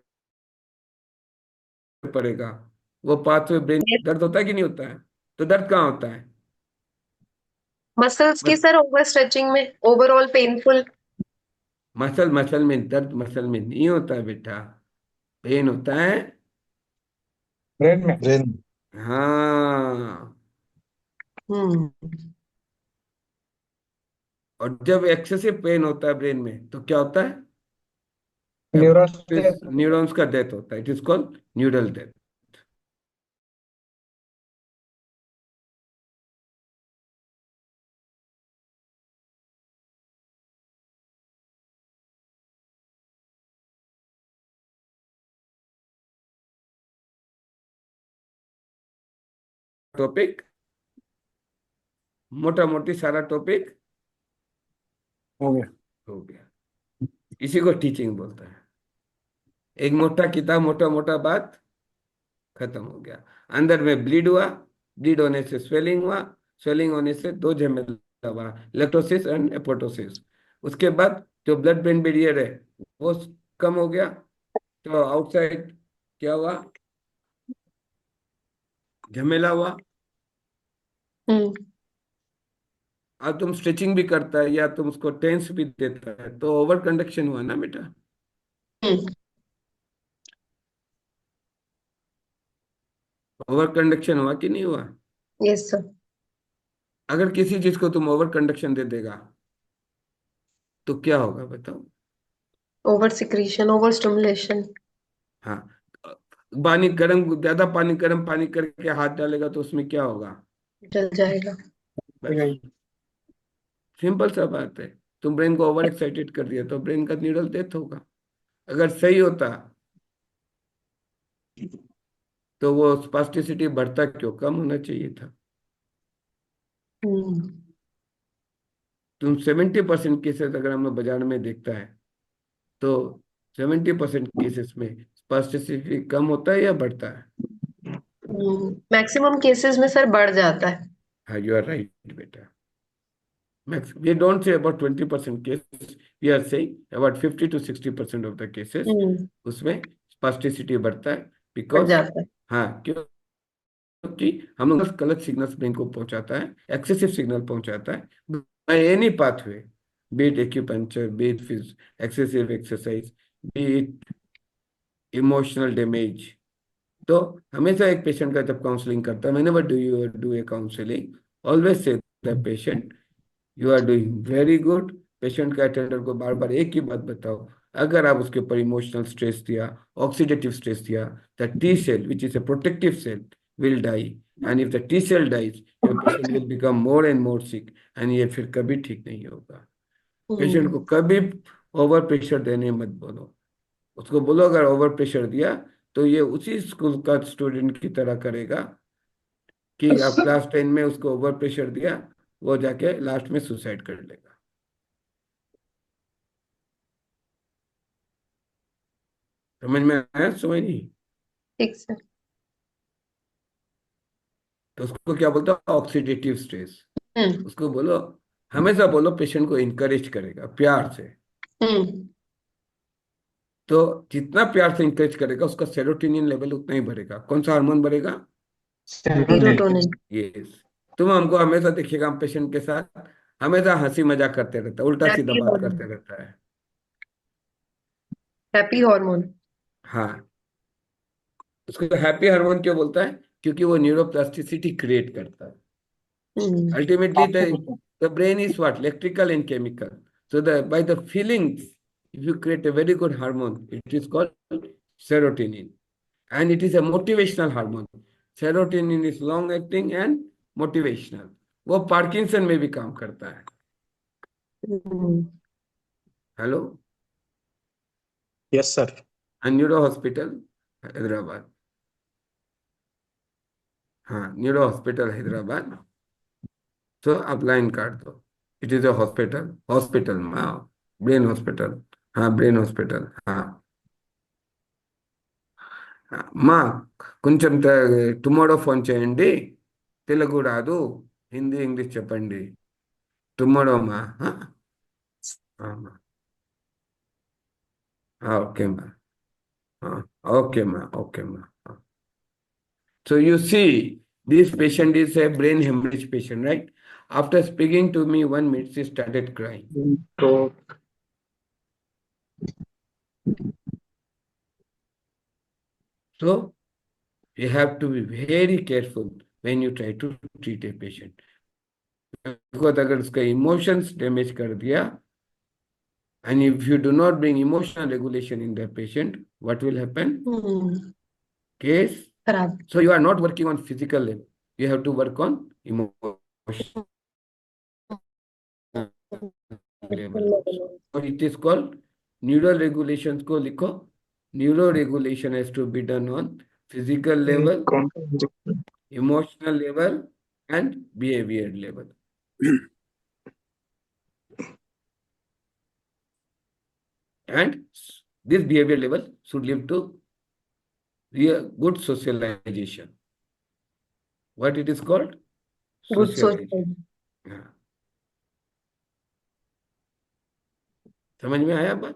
[SPEAKER 1] पड़ेगा वो पाथवे ब्रेन दर्द होता है कि नहीं होता है? तो दर्द कहाँ होता है?
[SPEAKER 9] मसल्स की सर ओवर स्ट्रेचिंग में ओवरऑल पेनफुल।
[SPEAKER 1] मसल में दर्द मसल में नहीं होता है बेटा, पेन होता है
[SPEAKER 11] ब्रेन में।
[SPEAKER 8] ब्रेन।
[SPEAKER 1] हाँ।
[SPEAKER 9] हम्म।
[SPEAKER 1] और जब एक्सेसिव पेन होता है ब्रेन में तो क्या होता है?
[SPEAKER 11] न्यूरॉन।
[SPEAKER 1] न्यूरॉन्स का डेथ होता है, it is called neural death. Topic मोटा मोटी सारा टॉपिक
[SPEAKER 11] हो गया।
[SPEAKER 1] हो गया। इसी को टीचिंग बोलता है। एक मोटा किताब, मोटा मोटा बात, खत्म हो गया। अंदर में ब्लीड हुआ, ब्लीड होने से स्वेलिंग हुआ, स्वेलिंग होने से दो झमेला हुआ, लेक्टोसिस एंड एपोटोसिस। उसके बाद जो ब्लड ब्रेन बैरियर है वो कम हो गया, तो आउटसाइड क्या हुआ? झमेला हुआ।
[SPEAKER 9] हम्म।
[SPEAKER 1] और तुम स्ट्रेचिंग भी करता है या तुम उसको टेंस भी देता है तो ओवर कंडक्शन हुआ ना बेटा।
[SPEAKER 9] हम्म।
[SPEAKER 1] ओवर कंडक्शन हुआ कि नहीं हुआ?
[SPEAKER 9] Yes sir.
[SPEAKER 1] अगर किसी चीज को तुम ओवर कंडक्शन दे देगा तो क्या होगा बताओ?
[SPEAKER 9] Over secretion, over stimulation.
[SPEAKER 1] हाँ, पानी गर्म, ज्यादा पानी गर्म पानी करके हाथ डालेगा तो उसमें क्या होगा?
[SPEAKER 9] जल जाएगा।
[SPEAKER 1] बस सिंपल सा बात है। तुम ब्रेन को ओवर एक्साइटेड कर दिया तो ब्रेन का न्यूरल डेथ होगा। अगर सही होता तो वो स्पास्टिसिटी बढ़ता क्यों? कम होना चाहिए था।
[SPEAKER 9] हम्म।
[SPEAKER 1] तुम 70% केसेस अगर हम लोग बाजार में देखता है तो 70% केसेस में स्पास्टिसिटी कम होता है या बढ़ता है?
[SPEAKER 9] मैक्सिमम केसेस में सर बढ़ जाता है।
[SPEAKER 1] हाँ, यू आर राइट बेटा। Max, we don't say about 20% cases, we are saying about 50 to 60% of the cases उसमें spasticity बढ़ता है,
[SPEAKER 9] बढ़
[SPEAKER 1] because
[SPEAKER 9] जाता है।
[SPEAKER 1] हाँ, क्योंकि हम लोग बस गलत सिग्नल्स ब्रेन को पहुंचाता है, एक्सेसिव सिग्नल पहुंचाता है by any pathway, be it acupuncture, be it excessive exercise, be it emotional damage। तो हमेशा एक पेशेंट का जब काउंसलिंग करता है, whenever do you do a counseling, always say the patient you are doing very good. Patient का attender को बार बार एक ही बात बताओ, अगर आप उसके ऊपर इमोशनल स्ट्रेस दिया, ऑक्सीडेटिव स्ट्रेस दिया, the T cell which is a protective cell will die, and if the T cell dies your patient will become more and more sick, and ये फिर कभी ठीक नहीं होगा। पेशेंट को कभी ओवर प्रेशर देने मत बोलो। उसको बोलो अगर ओवर प्रेशर दिया तो ये उसी स्कूल का स्टूडेंट की तरह करेगा कि आप क्लास 10 में उसको ओवर प्रेशर दिया, वो जाके लास्ट में सुसाइड कर लेगा। समझ में आया? समझ नहीं?
[SPEAKER 9] ठीक सर।
[SPEAKER 1] तो उसको क्या बोलता है? Oxidative stress.
[SPEAKER 9] हम्म।
[SPEAKER 1] उसको बोलो, हमेशा बोलो पेशेंट को इनकरेज करेगा प्यार से।
[SPEAKER 9] हम्म।
[SPEAKER 1] तो जितना प्यार से इनकरेज करेगा उसका सेरोटोनिन लेवल उतना ही बढ़ेगा। कौन सा हार्मोन बढ़ेगा?
[SPEAKER 9] सीरोटोनिन।
[SPEAKER 1] यस। तुम हमको हमेशा देखिएगा, हम पेशेंट के साथ हमेशा हंसी मजाक करते रहता है, उल्टा सीधा
[SPEAKER 9] हैप्पी
[SPEAKER 1] बात
[SPEAKER 9] हार्मोन।
[SPEAKER 1] करते रहता है।
[SPEAKER 9] Happy hormone.
[SPEAKER 1] हाँ, उसको हैप्पी हार्मोन क्यों बोलता है? क्योंकि वो न्यूरोप्लास्टिसिटी क्रिएट करता है। Ultimately, the brain is what? Electrical and chemical. So by the feelings, if you create a very good hormone, it is called serotonin. And it is a motivational hormone. Serotonin is long acting and motivational. वो Parkinson में भी काम करता है। Hello,
[SPEAKER 11] yes sir.
[SPEAKER 1] Neuro hospital Hyderabad. हाँ, neuro hospital Hyderabad. तो आप line काट दो, it is a hospital, hospital में బ్రెయిన్ హాస్పిటల్ బ్రెయిన్ హాస్పిటల్ మా కొంచెం టుమారో ఫోన్ చేయండి. తెలుగు రాదు, హిందీ ఇంగ్లీష్ చెప్పండి. టుమారో మా ఓకే మా ఓకే మా ఓకే మా. So you see, this patient is a brain hemorrhage patient, right? After speaking to me 1 minute, she started crying. So you have to be very careful when you try to treat a patient. Because अगर उसका emotions damage कर दिया, and if you do not bring emotional regulation in the patient, what will happen? Case. So you are not working on physical level. You have to work on emotion level. So it is called neural regulations. को लिखो. Neural regulation has to be done on physical level, emotional level, and behavior level. And this behavior level should lead to real good socialization. What it is called?
[SPEAKER 9] Good
[SPEAKER 1] Socialization. हाँ. समझ में आया बात?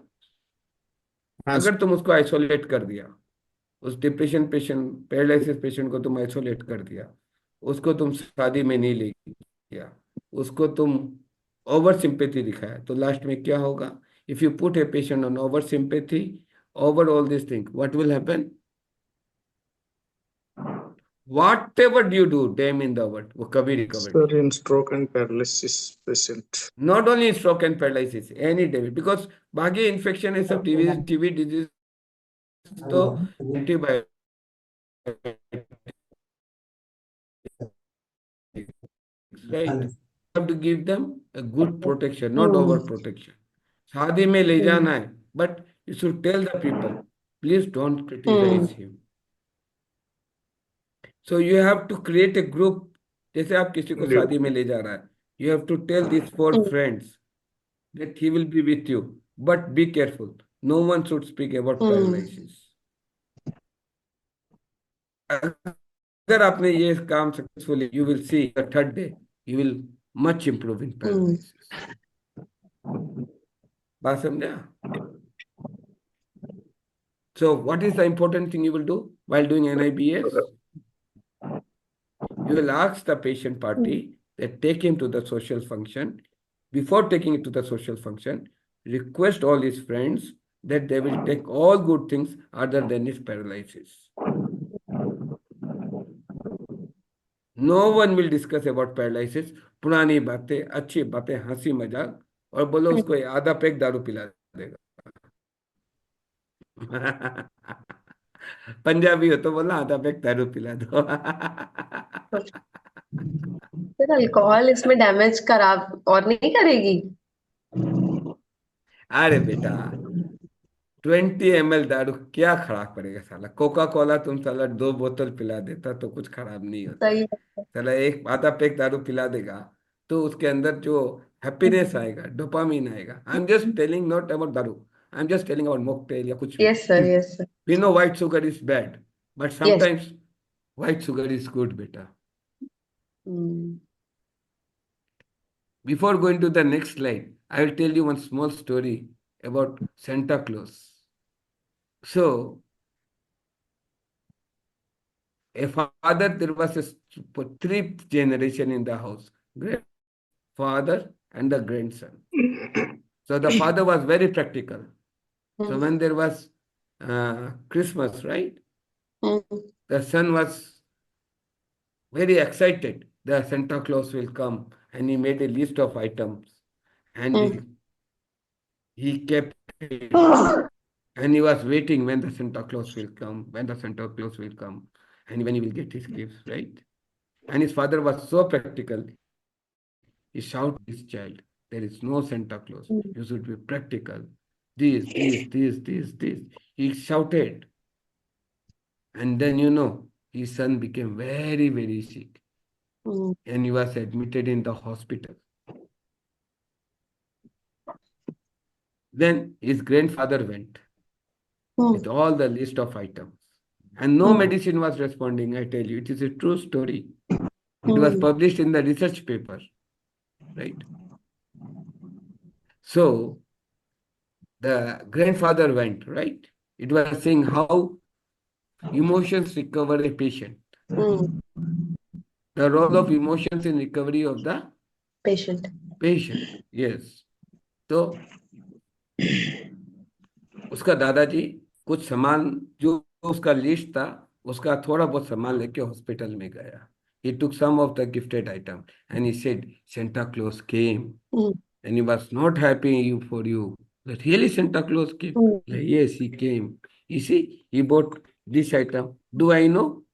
[SPEAKER 1] अगर तुम उसको आइसोलेट कर दिया, उस डिप्रेशन पेशेंट, पैरालिसिस पेशेंट को तुम आइसोलेट कर दिया, उसको तुम शादी में नहीं ले गया, उसको तुम ओवर सिंपैथी दिखाया, तो लास्ट में क्या होगा? If you put a patient on over sympathy, over all this thing, what will happen? Whatever you do, damn in the world, वो कभी रिकवर नहीं.
[SPEAKER 11] Sir, in stroke and paralysis patient.
[SPEAKER 1] Not only in stroke and paralysis, any damage, because बाकी infection है सब, TB disease तो antibiotic, right? You have to give them a good protection, not over protection. शादी में ले जाना है, but you should tell the people, please don't criticize him. So you have to create a group. जैसे आप किसी को शादी में ले जा रहा है, you have to tell these 4 friends that he will be with you, but be careful. No one should speak about paralysis. अगर आपने ये काम successfully, you will see the 3rd day, you will much improve in paralysis. बात समझा? So what is the important thing you will do while doing NIBS? You will ask the patient party that take him to the social function. Before taking it to the social function, request all his friends that they will take all good things other than his paralysis. No one will discuss about paralysis. पुरानी बातें, अच्छी बातें, हंसी मजाक, और बोलो उसको आधा पैक दारू पिला देगा. पंजाबी हो तो बोला आधा पैक दारू पिला दो.
[SPEAKER 9] सर अल्कोहल इसमें डैमेज करा और नहीं करेगी?
[SPEAKER 1] अरे बेटा, 20 ml दारू क्या खराब करेगा साला? कोका कोला तुम साला 2 बोतल पिला देता तो कुछ खराब नहीं होता.
[SPEAKER 9] सही
[SPEAKER 1] साला एक आधा पैक दारू पिला देगा तो उसके अंदर जो हैप्पीनेस आएगा, डोपामिन आएगा. I am just telling not about दारू, I am just telling about mocktail या कुछ भी.
[SPEAKER 9] Yes sir, yes sir.
[SPEAKER 1] We know white sugar is bad, but sometimes white sugar is good, beta. Before going to the next slide, I will tell you one small story about Santa Claus. So, a father, there was a 3 generation in the house, grandfather and the grandson. So the father was very practical. So when there was Christmas, right? The son was very excited. The Santa Claus will come, and he made a list of items, and he kept it, and he was waiting when the Santa Claus will come, and when he will get his gifts, right? And his father was so practical. He shouted his child, there is no Santa Claus. You should be practical. This. He shouted. And then, his son became very, very sick. And he was admitted in the hospital. Then his grandfather went with all the list of items. And no medicine was responding, I tell you. It is a true story. It was published in the research paper, right? So the grandfather went, right? It was saying how emotions recover a patient. The role of emotions in recovery of the
[SPEAKER 9] Patient.
[SPEAKER 1] patient. Yes. तो उसका दादाजी कुछ सामान जो उसका list था उसका थोड़ा बहुत सामान लेके हॉस्पिटल में गया. He took some of the gifted item and he said Santa Claus came and he was not happy for you. That really Santa Claus came? Like, yes, he came. You see, he bought this item. Do I know?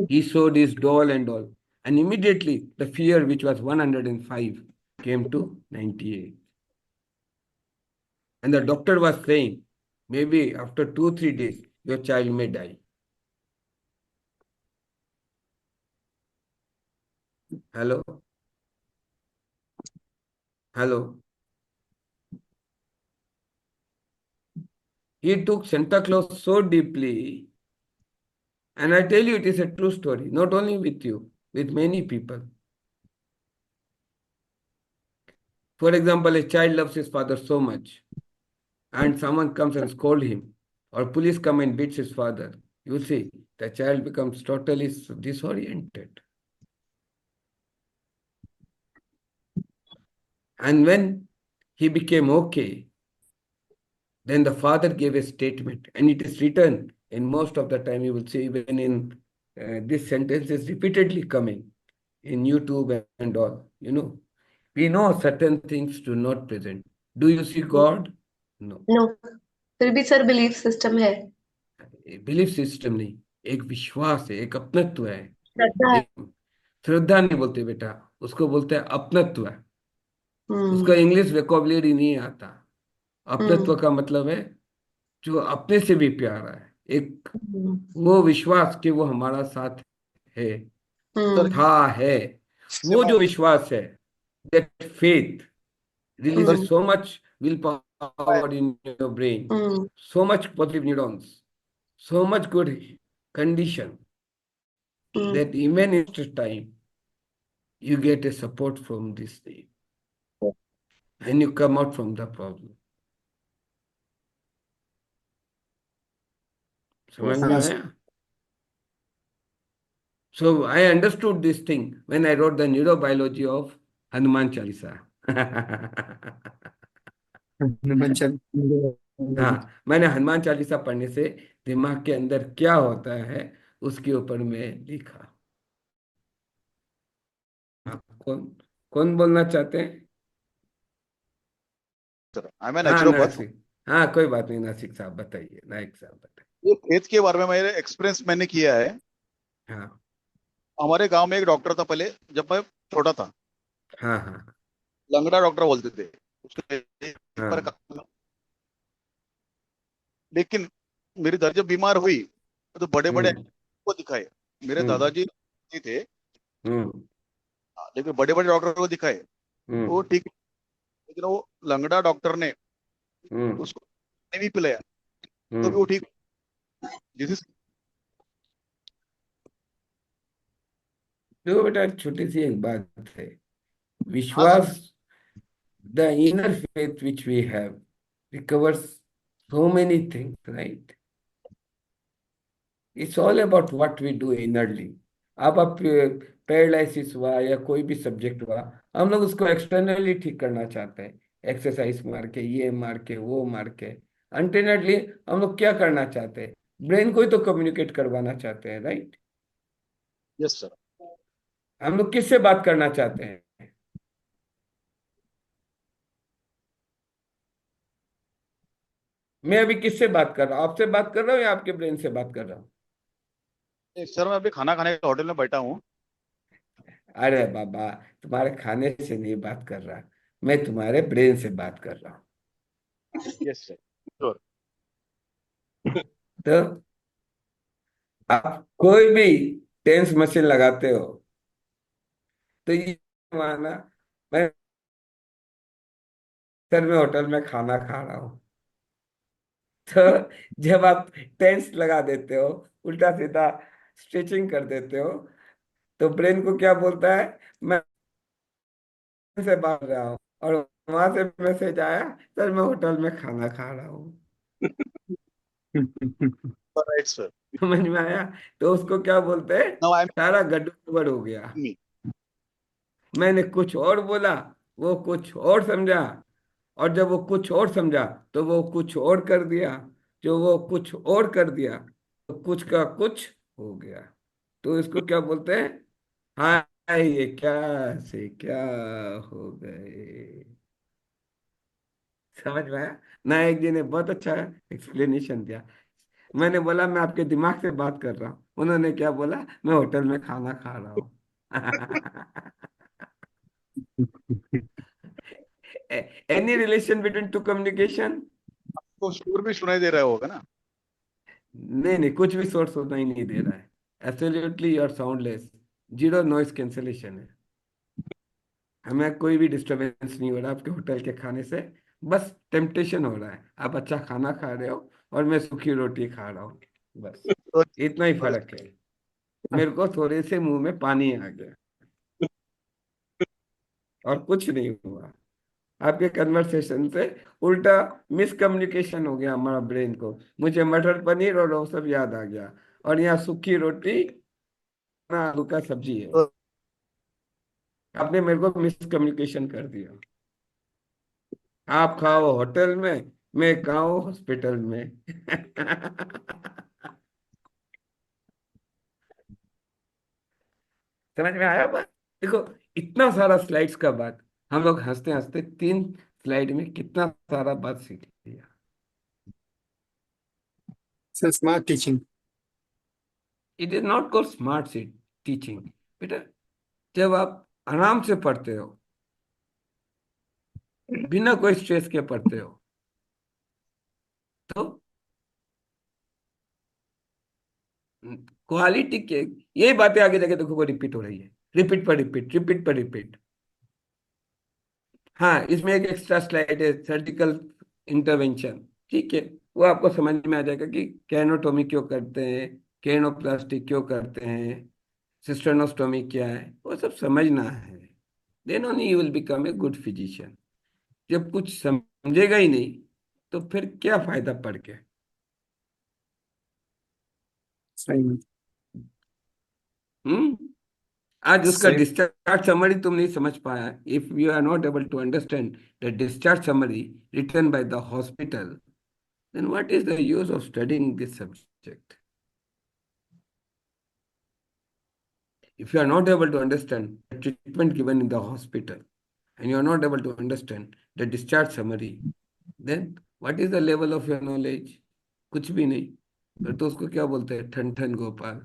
[SPEAKER 1] He showed his doll and all. And immediately the fear which was 105 came to 98. And the doctor was saying, maybe after 2-3 days, your child may die. Hello? Hello? He took Santa Claus so deeply. And I tell you, it is a true story, not only with you, with many people. For example, a child loves his father so much, and someone comes and scolds him, or police come and beats his father. You see, the child becomes totally disoriented. And when he became okay, then the father gave a statement, and it is written in most of the time. You will see even in this sentence is repeatedly coming in YouTube and all. You know, we know certain things do not present. Do you see God? No.
[SPEAKER 9] No. फिर भी sir belief system है.
[SPEAKER 1] Belief system नहीं, एक विश्वास है, एक अपनत्व है.
[SPEAKER 9] श्रद्धा है.
[SPEAKER 1] एक श्रद्धा नहीं बोलते बेटा, उसको बोलते हैं अपनत्व. उसका इंग्लिश वेकोबुलरी नहीं आता. अपनत्व का मतलब है जो अपने से भी प्यारा है. एक वो विश्वास कि वो हमारा साथ है, था, है. वो जो विश्वास है, that faith releases so much willpower in your brain, so much positive neurons, so much good condition that even after time you get a support from this thing and you come out from the problem. समझ में आया? So I understood this thing when I wrote the neurobiology of Hanuman Chalisa. हाँ, मैंने हनुमान चालीसा पढ़ने से दिमाग के अंदर क्या होता है उसके ऊपर मैं लिखा. कौन कौन बोलना चाहते हैं? हाँ नासिक. हाँ कोई बात नहीं, नासिक साहब बताइए. नायक साहब बताइए.
[SPEAKER 13] ये खेत के बारे में मेरे एक्सपीरियंस मैंने किया है.
[SPEAKER 1] हाँ
[SPEAKER 13] हमारे गांव में एक डॉक्टर था पहले, जब मैं छोटा था.
[SPEAKER 1] हाँ हाँ
[SPEAKER 13] लंगड़ा डॉक्टर बोलते थे उसके.
[SPEAKER 1] हाँ.
[SPEAKER 13] लेकिन मेरी दादी जब बीमार हुई तो बड़े बड़े को दिखाए. मेरे दादाजी थे, लेकिन बड़े बड़े डॉक्टर को दिखाए वो ठीक. लेकिन वो लंगड़ा डॉक्टर ने उसको पानी भी पिलाया तो भी वो ठीक.
[SPEAKER 1] तो बेटा छोटी सी एक बात है, विश्वास, the inner faith which we have recovers so many things, right? It's all about what we do inwardly. आप पैरालिसिस हुआ या कोई भी सब्जेक्ट हुआ, हम लोग उसको एक्सटर्नली ठीक करना चाहते हैं, एक्सरसाइज मार के, ये मार के, वो मार के. इंटरनली हम लोग क्या करना चाहते हैं? ब्रेन को ही तो कम्युनिकेट करवाना चाहते हैं, राइट?
[SPEAKER 13] Yes sir.
[SPEAKER 1] हम लोग किससे बात करना चाहते हैं? मैं अभी किससे बात कर रहा हूँ? आपसे बात कर रहा हूँ या आपके ब्रेन से बात कर रहा हूँ?
[SPEAKER 13] सर मैं अभी खाना खाने के होटल में बैठा हूँ.
[SPEAKER 1] अरे बाबा, तुम्हारे खाने से नहीं बात कर रहा, मैं तुम्हारे ब्रेन से बात कर रहा हूँ.
[SPEAKER 13] Yes sir.
[SPEAKER 1] तो आप कोई भी टेंस मशीन लगाते हो तो ये माना मैं सर मैं होटल में खाना खा रहा हूँ, तो जब आप टेंस लगा देते हो, उल्टा सीधा स्ट्रेचिंग कर देते हो, तो ब्रेन को क्या बोलता है, मैं से बात रहा हूँ, और वहां से मैसेज आया, सर मैं होटल में खाना खा रहा हूँ।
[SPEAKER 13] Right sir.
[SPEAKER 1] समझ में आया? तो उसको क्या बोलते हैं,
[SPEAKER 13] नाउ आई
[SPEAKER 1] सारा गड़बड़ हो गया।
[SPEAKER 13] एम
[SPEAKER 1] मैंने कुछ और बोला, वो कुछ और समझा, और जब वो कुछ और समझा तो वो कुछ और कर दिया, जो वो कुछ और कर दिया तो कुछ का कुछ हो गया। तो इसको क्या बोलते हैं, हाँ ये क्या से क्या हो गए। समझ में आया? नायक जी ने बहुत अच्छा एक्सप्लेनेशन दिया। मैंने बोला मैं आपके दिमाग से बात कर रहा हूँ, उन्होंने क्या बोला, मैं होटल में खाना खा रहा हूँ। Any relation between two communication?
[SPEAKER 13] को शोर भी सुनाई दे रहा होगा ना?
[SPEAKER 1] नहीं नहीं, कुछ भी सोर्स होना ही नहीं दे रहा है। एब्सोल्युटली और साउंडलेस, जीरो नॉइस कैंसलेशन है। हमें कोई भी डिस्टरबेंस नहीं हो रहा आपके होटल के खाने से। बस टेम्पटेशन हो रहा है, आप अच्छा खाना खा रहे हो और मैं सूखी रोटी खा रहा हूँ, बस इतना ही फर्क है। मेरे को थोड़े से मुंह में पानी आ गया और कुछ नहीं हुआ। आपके कन्वर्सेशन से उल्टा मिसकम्युनिकेशन हो गया हमारा ब्रेन को। मुझे मटर पनीर और वो सब याद आ गया, और यहाँ सूखी रोटी ना आलू का सब्जी है। आपने मेरे को मिसकम्युनिकेशन कर दिया। आप खाओ होटल में, मैं खाओ हॉस्पिटल में। समझ में आया बात? देखो, इतना सारा स्लाइड्स का बात, हम लोग हंसते हंसते 3 स्लाइड में कितना सारा बात सीख लिया।
[SPEAKER 11] So smart teaching.
[SPEAKER 1] It is not called smart teaching बेटा। जब आप आराम से पढ़ते हो, बिना कोई स्ट्रेस के पढ़ते हो, तो क्वालिटी के ये बातें आगे जाके देखो वो रिपीट हो रही है, रिपीट पर रिपीट, रिपीट पर रिपीट। हाँ, इसमें एक एक्स्ट्रा स्लाइड है, सर्जिकल इंटरवेंशन। ठीक है, वो आपको समझ में आ जाएगा कि कैनोटोमी क्यों करते हैं, कैनोप्लास्टी क्यों करते हैं, सिस्टर्नोस्टोमी क्या है, वो सब समझना है। Then only you will become a good physician. जब कुछ समझेगा ही नहीं तो फिर क्या फायदा पढ़ के।
[SPEAKER 11] Fine.
[SPEAKER 1] आज उसका
[SPEAKER 11] Same.
[SPEAKER 1] डिस्चार्ज समरी तुम नहीं समझ पाया। If you are not able to understand the discharge summary written by the hospital, then what is the use of studying this subject? If you are not able to understand the treatment given in the hospital, and you are not able to understand the discharge summary, then what is the level of your knowledge? कुछ भी नहीं। फिर तो उसको क्या बोलते हैं, ठन ठन Gopal.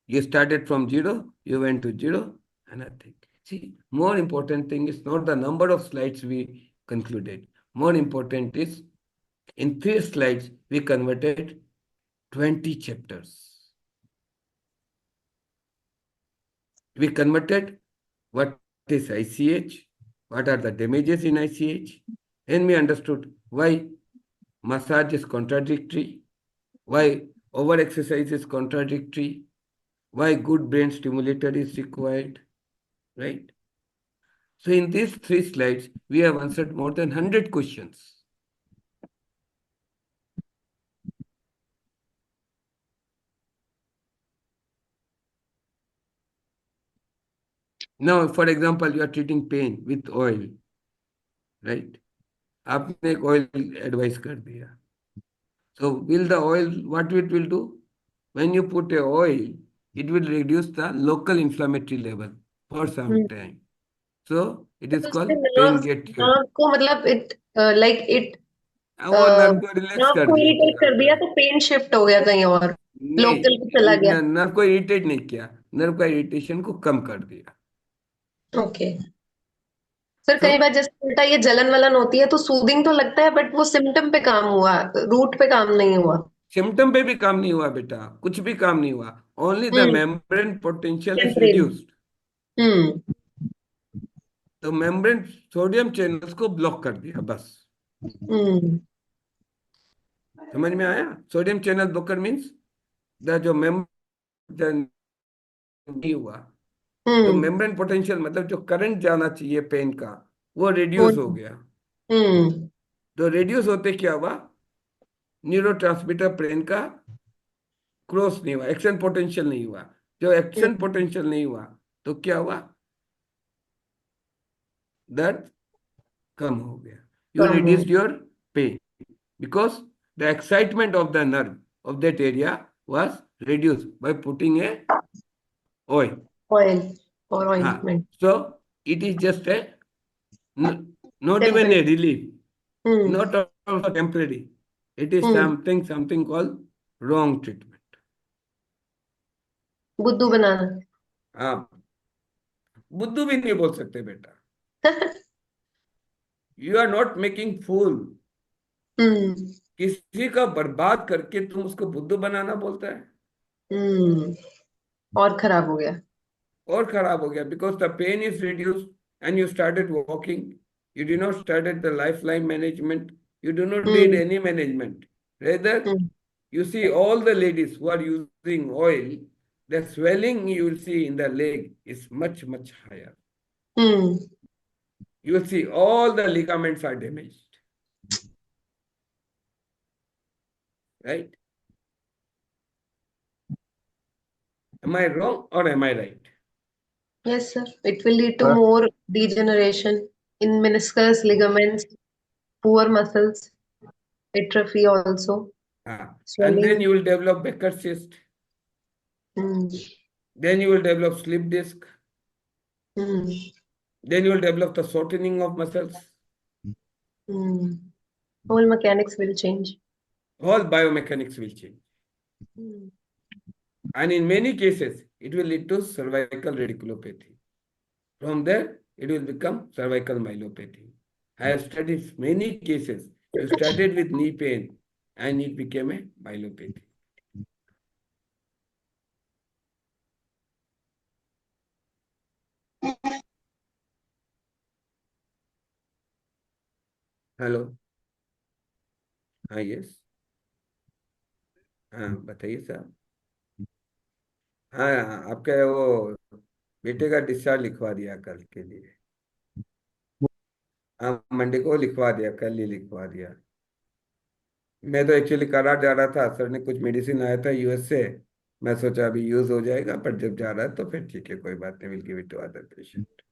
[SPEAKER 1] You started from zero, you went to zero, and nothing. See, more important thing is not the number of slides we concluded. More important is, in 3 slides, we converted 20 chapters. We converted what is ICH, what are the damages in ICH, and we understood why massage is contradictory, why over-exercise is contradictory, why good brain stimulator is required, right? So in these 3 slides, we have answered more than 100 questions. Now, for example, you are treating pain with oil, right? आपने एक oil advice कर दिया. So will the oil, what it will do? When you put a oil, it will reduce the local inflammatory level for some time. So it is
[SPEAKER 9] तो
[SPEAKER 1] called
[SPEAKER 9] उससे
[SPEAKER 1] pain
[SPEAKER 9] nerve
[SPEAKER 1] get cured.
[SPEAKER 9] Nerve को मतलब it like it
[SPEAKER 1] वो nerve को relax
[SPEAKER 9] nerve
[SPEAKER 1] कर
[SPEAKER 9] को
[SPEAKER 1] दिया
[SPEAKER 9] irritate कर दिया तो पेन शिफ्ट हो गया कहीं और, लोकल पे चला गया।
[SPEAKER 1] नहीं, नर्व को इरिटेट नहीं किया, नर्व का इरिटेशन को कम कर दिया।
[SPEAKER 9] ओके सर,
[SPEAKER 1] तो
[SPEAKER 9] कई बार जैसे उल्टा ये जलन वलन होती है तो सूदिंग तो लगता है, बट वो सिम्टम पे काम हुआ, रूट पे काम नहीं हुआ।
[SPEAKER 1] सिम्टम पे भी काम नहीं हुआ बेटा, कुछ भी काम नहीं हुआ। Only the
[SPEAKER 9] hmm
[SPEAKER 1] membrane potential is
[SPEAKER 9] temporary.
[SPEAKER 1] Reduced.
[SPEAKER 9] Hmm
[SPEAKER 1] तो मेम्ब्रेन सोडियम चैनल्स को ब्लॉक कर दिया बस। समझ में आया? Sodium channel blocker means the जो मेम्ब्रेन नहीं हुआ, तो मेम्ब्रेन पोटेंशियल मतलब जो करंट जाना चाहिए पेन का वो रिड्यूस हो गया। तो रिड्यूस होते क्या हुआ, न्यूरोट्रांसमीटर पेन का क्रॉस नहीं हुआ, एक्शन पोटेंशियल नहीं हुआ। जो एक्शन पोटेंशियल नहीं हुआ तो क्या हुआ, दर्द कम हो गया। You reduced your pain because the excitement of the nerve of that area was reduced by putting a oil.
[SPEAKER 9] Oil or
[SPEAKER 1] हाँ,
[SPEAKER 9] ointment.
[SPEAKER 1] so it is just a not even a relief, not also temporary. It is something called wrong treatment.
[SPEAKER 9] बुद्धू बनाना।
[SPEAKER 1] हाँ, बुद्धू भी नहीं बोल सकते बेटा। You are not making fool. किसी का बर्बाद करके तुम उसको बुद्धू बनाना बोलता है।
[SPEAKER 9] और खराब हो गया।
[SPEAKER 1] और खराब हो गया because the pain is reduced and you started walking. You did not started the lifeline management. You do not need any management. Rather, you see all the ladies who are using oil, the swelling you will see in the leg is much, much higher. You will see all the ligaments are damaged. Right? Am I wrong or am I right?
[SPEAKER 9] Yes, sir. It will lead to more degeneration in meniscus, ligaments, poor muscles, atrophy also,
[SPEAKER 1] And
[SPEAKER 9] swelling.
[SPEAKER 1] then you will develop Becker cyst. Then you will develop slip disc. Then you will develop the shortening of muscles.
[SPEAKER 9] Whole mechanics will change.
[SPEAKER 1] All biomechanics will change. And in many cases, it will lead to cervical radiculopathy. From there, it will become cervical myelopathy. I have studied many cases. You started with knee pain and it became a myelopathy. Hello, हाँ yes, हाँ बताइए साहब। हाँ आपके वो बेटे का discharge लिखवा दिया कल के लिए। हाँ मंडे को लिखवा दिया, कल ही लिखवा दिया। मैं तो एक्चुअली करार जा रहा था, सर ने कुछ मेडिसिन आया था यूएस से, मैं सोचा अभी यूज हो जाएगा, पर जब जा रहा है तो फिर ठीक है, कोई बात नहीं, will give it to other patient.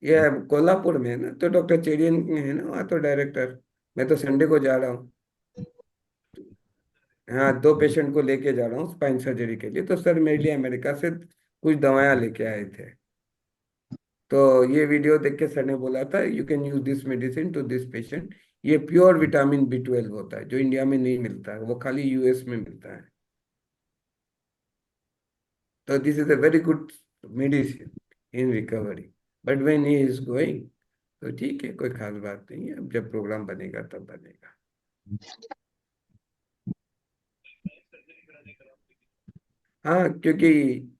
[SPEAKER 1] ये कोल्हापुर में है ना, तो डॉक्टर चेडियन है ना वहाँ तो डायरेक्टर। मैं तो संडे को जा रहा हूँ। हाँ 2 पेशेंट को लेके जा रहा हूँ स्पाइन सर्जरी के लिए, तो सर मेरे लिए अमेरिका से कुछ दवाएं लेके आए थे। तो ये वीडियो देख के सर ने बोला था you can use this medicine to this patient. ये प्योर विटामिन B12 होता है जो इंडिया में नहीं मिलता है, वो खाली यूएस में मिलता है। तो this is a very good medicine in recovery, but when he is going तो ठीक है, कोई खास बात नहीं है, अब जब प्रोग्राम बनेगा तब बनेगा। हाँ क्योंकि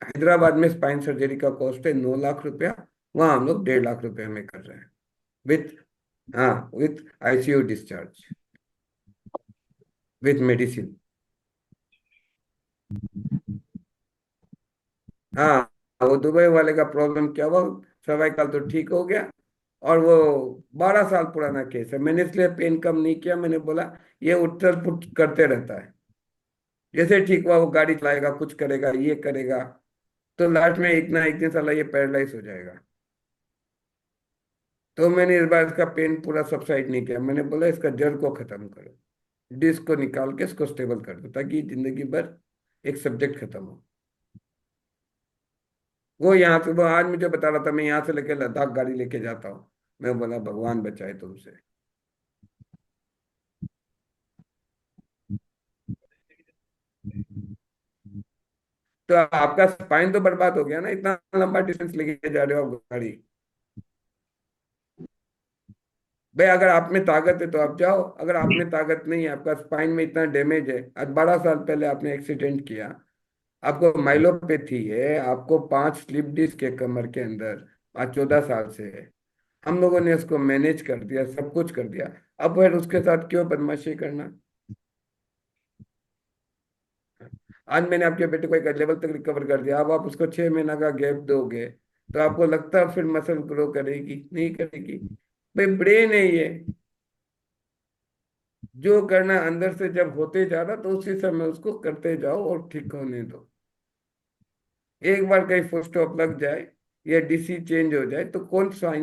[SPEAKER 1] हैदराबाद में स्पाइन सर्जरी का कॉस्ट है 9 लाख रुपया, वहाँ हम लोग 1.5 लाख रुपए में कर रहे हैं विथ, हाँ with ICU discharge with medicine. हाँ वो दुबई वाले का प्रॉब्लम क्या हुआ, सर्वाइकल तो ठीक हो गया और वो 12 साल पुराना केस है। मैंने इसलिए पेन कम नहीं किया, मैंने बोला ये उठल पुट करते रहता है, जैसे ठीक हुआ वो गाड़ी चलाएगा, कुछ करेगा, ये करेगा, तो लास्ट में एक ना एक दिन साला ये पैरालाइज हो जाएगा। तो मैंने इस बार इसका पेन पूरा सबसाइड नहीं किया, मैंने बोला इसका जड़ को खत्म करो, डिस्क को निकाल के इसको स्टेबल कर दो ताकि जिंदगी भर एक सब्जेक्ट खत्म हो। वो यहाँ से, वो आज मुझे बता रहा था मैं यहाँ से लेके लद्दाख गाड़ी लेके जाता हूँ, मैं बोला भगवान बचाए तुमसे। तो आपका स्पाइन तो बर्बाद हो गया ना, इतना लंबा डिस्टेंस लेके जा रहे हो आप गाड़ी। भाई अगर आप में ताकत है तो आप जाओ, अगर आप में ताकत नहीं है, आपका स्पाइन में इतना डैमेज है, आज 12 साल पहले आपने एक्सीडेंट किया, आपको माइलोपैथी है, आपको 5 स्लिप डिस्क है कमर के अंदर, आज 14 साल से है। हम लोगों ने उसको मैनेज कर दिया, सब कुछ कर दिया। अब फिर उसके साथ क्यों बदमाशी करना? आज मैंने आपके बेटे को एक लेवल तक रिकवर कर दिया, अब आप उसको 6 महीना का गैप दोगे तो आपको लगता है फिर मसल ग्रो करेगी? नहीं करेगी। भाई ब्रेन है ये, जो करना अंदर से जब होते जा रहा तो उसी समय उसको करते जाओ और ठीक होने दो। एक बार कहीं फुल स्टॉप लग जाए या डीसी चेंज हो जाए तो कौन साइन